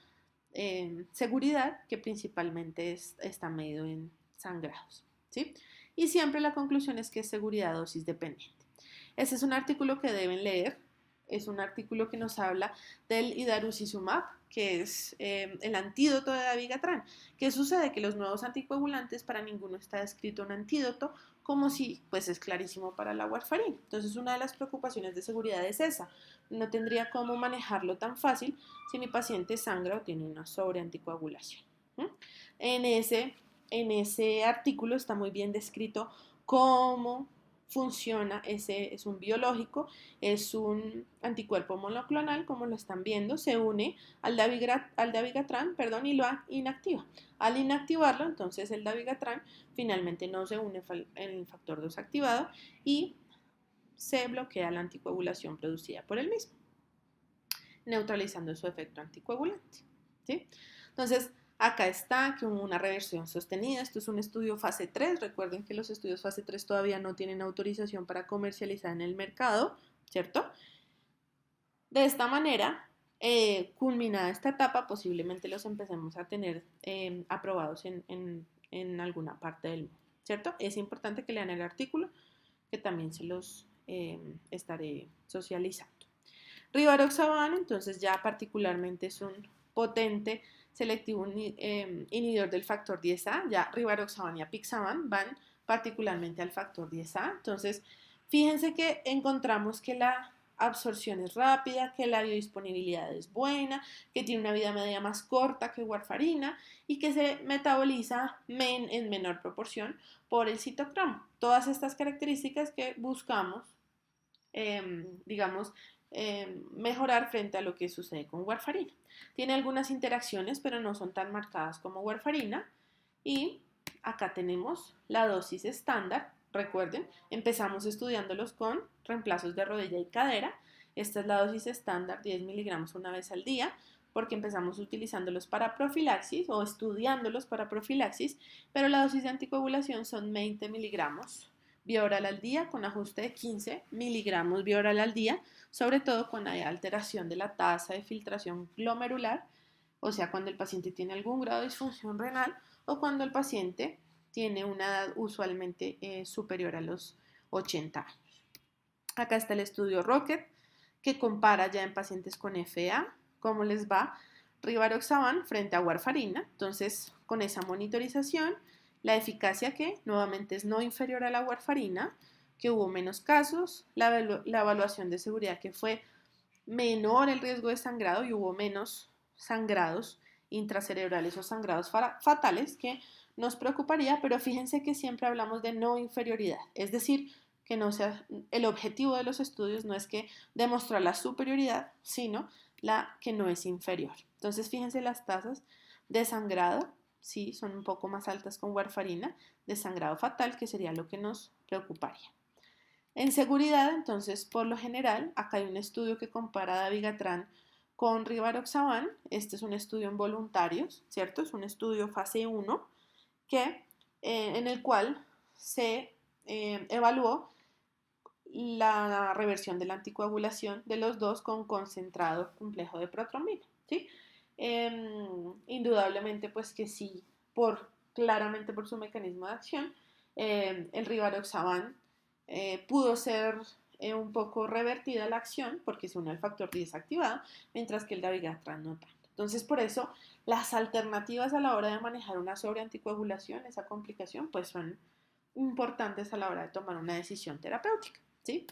seguridad, que principalmente está medido en sangrados, ¿sí? Y siempre la conclusión es que es seguridad dosis dependiente. Ese es un artículo que deben leer. Es un artículo que nos habla del idarucizumab, que es el antídoto de dabigatran. ¿Qué sucede? Que los nuevos anticoagulantes, para ninguno está descrito un antídoto, como si, pues es clarísimo para la warfarina. Entonces, una de las preocupaciones de seguridad es esa. No tendría cómo manejarlo tan fácil si mi paciente sangra o tiene una sobreanticoagulación. En ese artículo está muy bien descrito cómo funciona. Ese es un biológico, es un anticuerpo monoclonal, como lo están viendo, se une al dabigatran, y lo inactiva. Al inactivarlo, entonces el dabigatran finalmente no se une en el factor 2 activado y se bloquea la anticoagulación producida por el mismo, neutralizando su efecto anticoagulante, ¿sí? Entonces, Acá está que hubo una reversión sostenida. Esto es un estudio fase 3. Recuerden que los estudios fase 3 todavía no tienen autorización para comercializar en el mercado, ¿cierto? De esta manera, culminada esta etapa, posiblemente los empecemos a tener aprobados en alguna parte del mundo, ¿cierto? Es importante que lean el artículo, que también se los estaré socializando. Rivaroxaban, entonces ya particularmente es un potente selectivo inhibidor del factor 10A, ya rivaroxaban y apixaban van particularmente al factor 10A, entonces fíjense que encontramos que la absorción es rápida, que la biodisponibilidad es buena, que tiene una vida media más corta que warfarina y que se metaboliza en menor proporción por el citocromo. Todas estas características que buscamos, digamos, mejorar frente a lo que sucede con warfarina. Tiene algunas interacciones, pero no son tan marcadas como warfarina. Y acá tenemos la dosis estándar. Recuerden, empezamos estudiándolos con reemplazos de rodilla y cadera. Esta es la dosis estándar, 10 miligramos una vez al día, porque empezamos utilizándolos para profilaxis o estudiándolos para profilaxis, pero la dosis de anticoagulación son 20 miligramos vía oral al día con ajuste de 15 miligramos vía oral al día, sobre todo cuando hay alteración de la tasa de filtración glomerular, o sea, cuando el paciente tiene algún grado de disfunción renal o cuando el paciente tiene una edad usualmente superior a los 80 años. Acá está el estudio Rocket, que compara ya en pacientes con FA cómo les va rivaroxaban frente a warfarina. Entonces, con esa monitorización, la eficacia que nuevamente es no inferior a la warfarina, que hubo menos casos, la evaluación de seguridad que fue menor el riesgo de sangrado y hubo menos sangrados intracerebrales o sangrados fatales que nos preocuparía, pero fíjense que siempre hablamos de no inferioridad, es decir, que no sea el objetivo de los estudios no es que demostrar la superioridad, sino la que no es inferior. Entonces, fíjense las tasas de sangrado, sí, son un poco más altas con warfarina, de sangrado fatal, que sería lo que nos preocuparía. En seguridad, entonces, por lo general, acá hay un estudio que compara dabigatran con rivaroxaban. Este es un estudio en voluntarios, ¿cierto? Es un estudio fase 1 en el cual se evaluó la reversión de la anticoagulación de los dos con concentrado complejo de protrombina, ¿sí? Indudablemente, pues que sí, claramente por su mecanismo de acción, el rivaroxaban pudo ser un poco revertida la acción porque se une al factor 10 activado, mientras que el dabigatran no tanto. Entonces, por eso, las alternativas a la hora de manejar una sobreanticoagulación, esa complicación, pues son importantes a la hora de tomar una decisión terapéutica, ¿sí?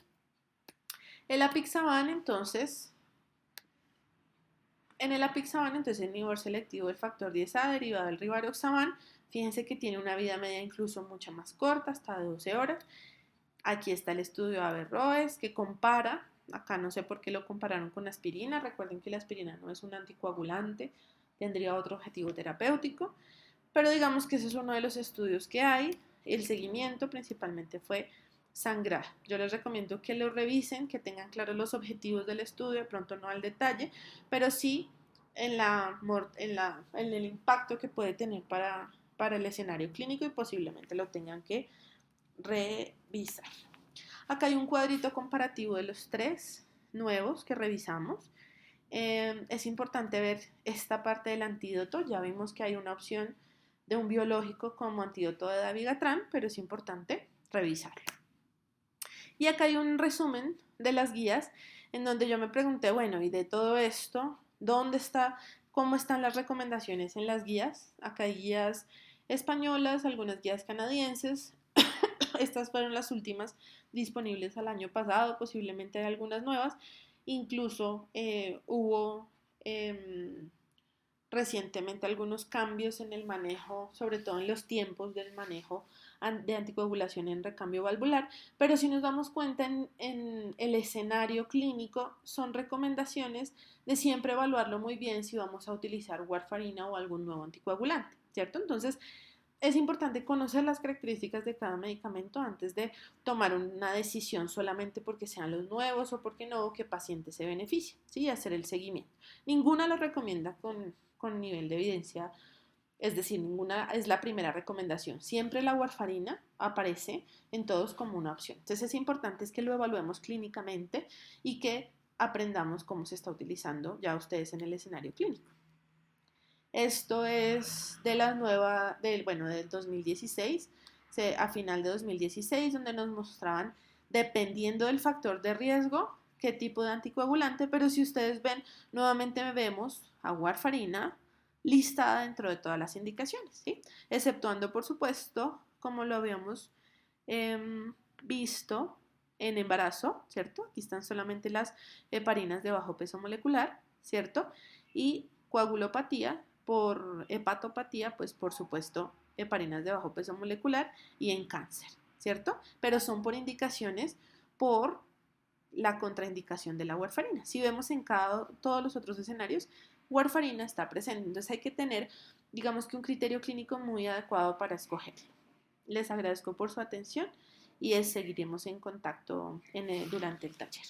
El apixaban, entonces, en el apixaban, entonces, el inhibidor selectivo del factor 10A derivado del rivaroxaban, fíjense que tiene una vida media incluso mucho más corta, hasta de 12 horas. Aquí está el estudio Averroes que compara, acá no sé por qué lo compararon con aspirina, recuerden que la aspirina no es un anticoagulante, tendría otro objetivo terapéutico, pero digamos que ese es uno de los estudios que hay. El seguimiento principalmente fue sangrar. Yo les recomiendo que lo revisen, que tengan claros los objetivos del estudio, de pronto no al detalle, pero sí en el impacto que puede tener para el escenario clínico y posiblemente lo tengan que revisar. Acá hay un cuadrito comparativo de los 3 nuevos que revisamos. Es importante ver esta parte del antídoto. Ya vimos que hay una opción de un biológico como antídoto de dabigatran, pero es importante revisarlo. Y acá hay un resumen de las guías en donde yo me pregunté, bueno, y de todo esto, cómo están las recomendaciones en las guías? Acá hay guías españolas, algunas guías canadienses. Estas fueron las últimas disponibles al año pasado, posiblemente hay algunas nuevas. Incluso hubo recientemente algunos cambios en el manejo, sobre todo en los tiempos del manejo de anticoagulación en recambio valvular, pero si nos damos cuenta en el escenario clínico son recomendaciones de siempre evaluarlo muy bien si vamos a utilizar warfarina o algún nuevo anticoagulante, ¿cierto? Entonces, es importante conocer las características de cada medicamento antes de tomar una decisión solamente porque sean los nuevos o porque no, que paciente se beneficie, ¿sí? Y hacer el seguimiento. Ninguna lo recomienda con nivel de evidencia Es decir, ninguna es la primera recomendación. Siempre la warfarina aparece en todos como una opción. Entonces es importante es que lo evaluemos clínicamente y que aprendamos cómo se está utilizando ya ustedes en el escenario clínico. Esto es de la nueva, del 2016, a final de 2016, donde nos mostraban, dependiendo del factor de riesgo, qué tipo de anticoagulante, pero si ustedes ven, nuevamente vemos a warfarina listada dentro de todas las indicaciones, ¿sí? Exceptuando, por supuesto, como lo habíamos visto en embarazo, ¿cierto? Aquí están solamente las heparinas de bajo peso molecular, ¿cierto? Y coagulopatía por hepatopatía, pues por supuesto, heparinas de bajo peso molecular y en cáncer, ¿cierto? Pero son por indicaciones por la contraindicación de la warfarina. Si vemos en todos los otros escenarios, warfarina está presente. Entonces hay que tener, digamos que un criterio clínico muy adecuado para escogerlo. Les agradezco por su atención y seguiremos en contacto durante el taller.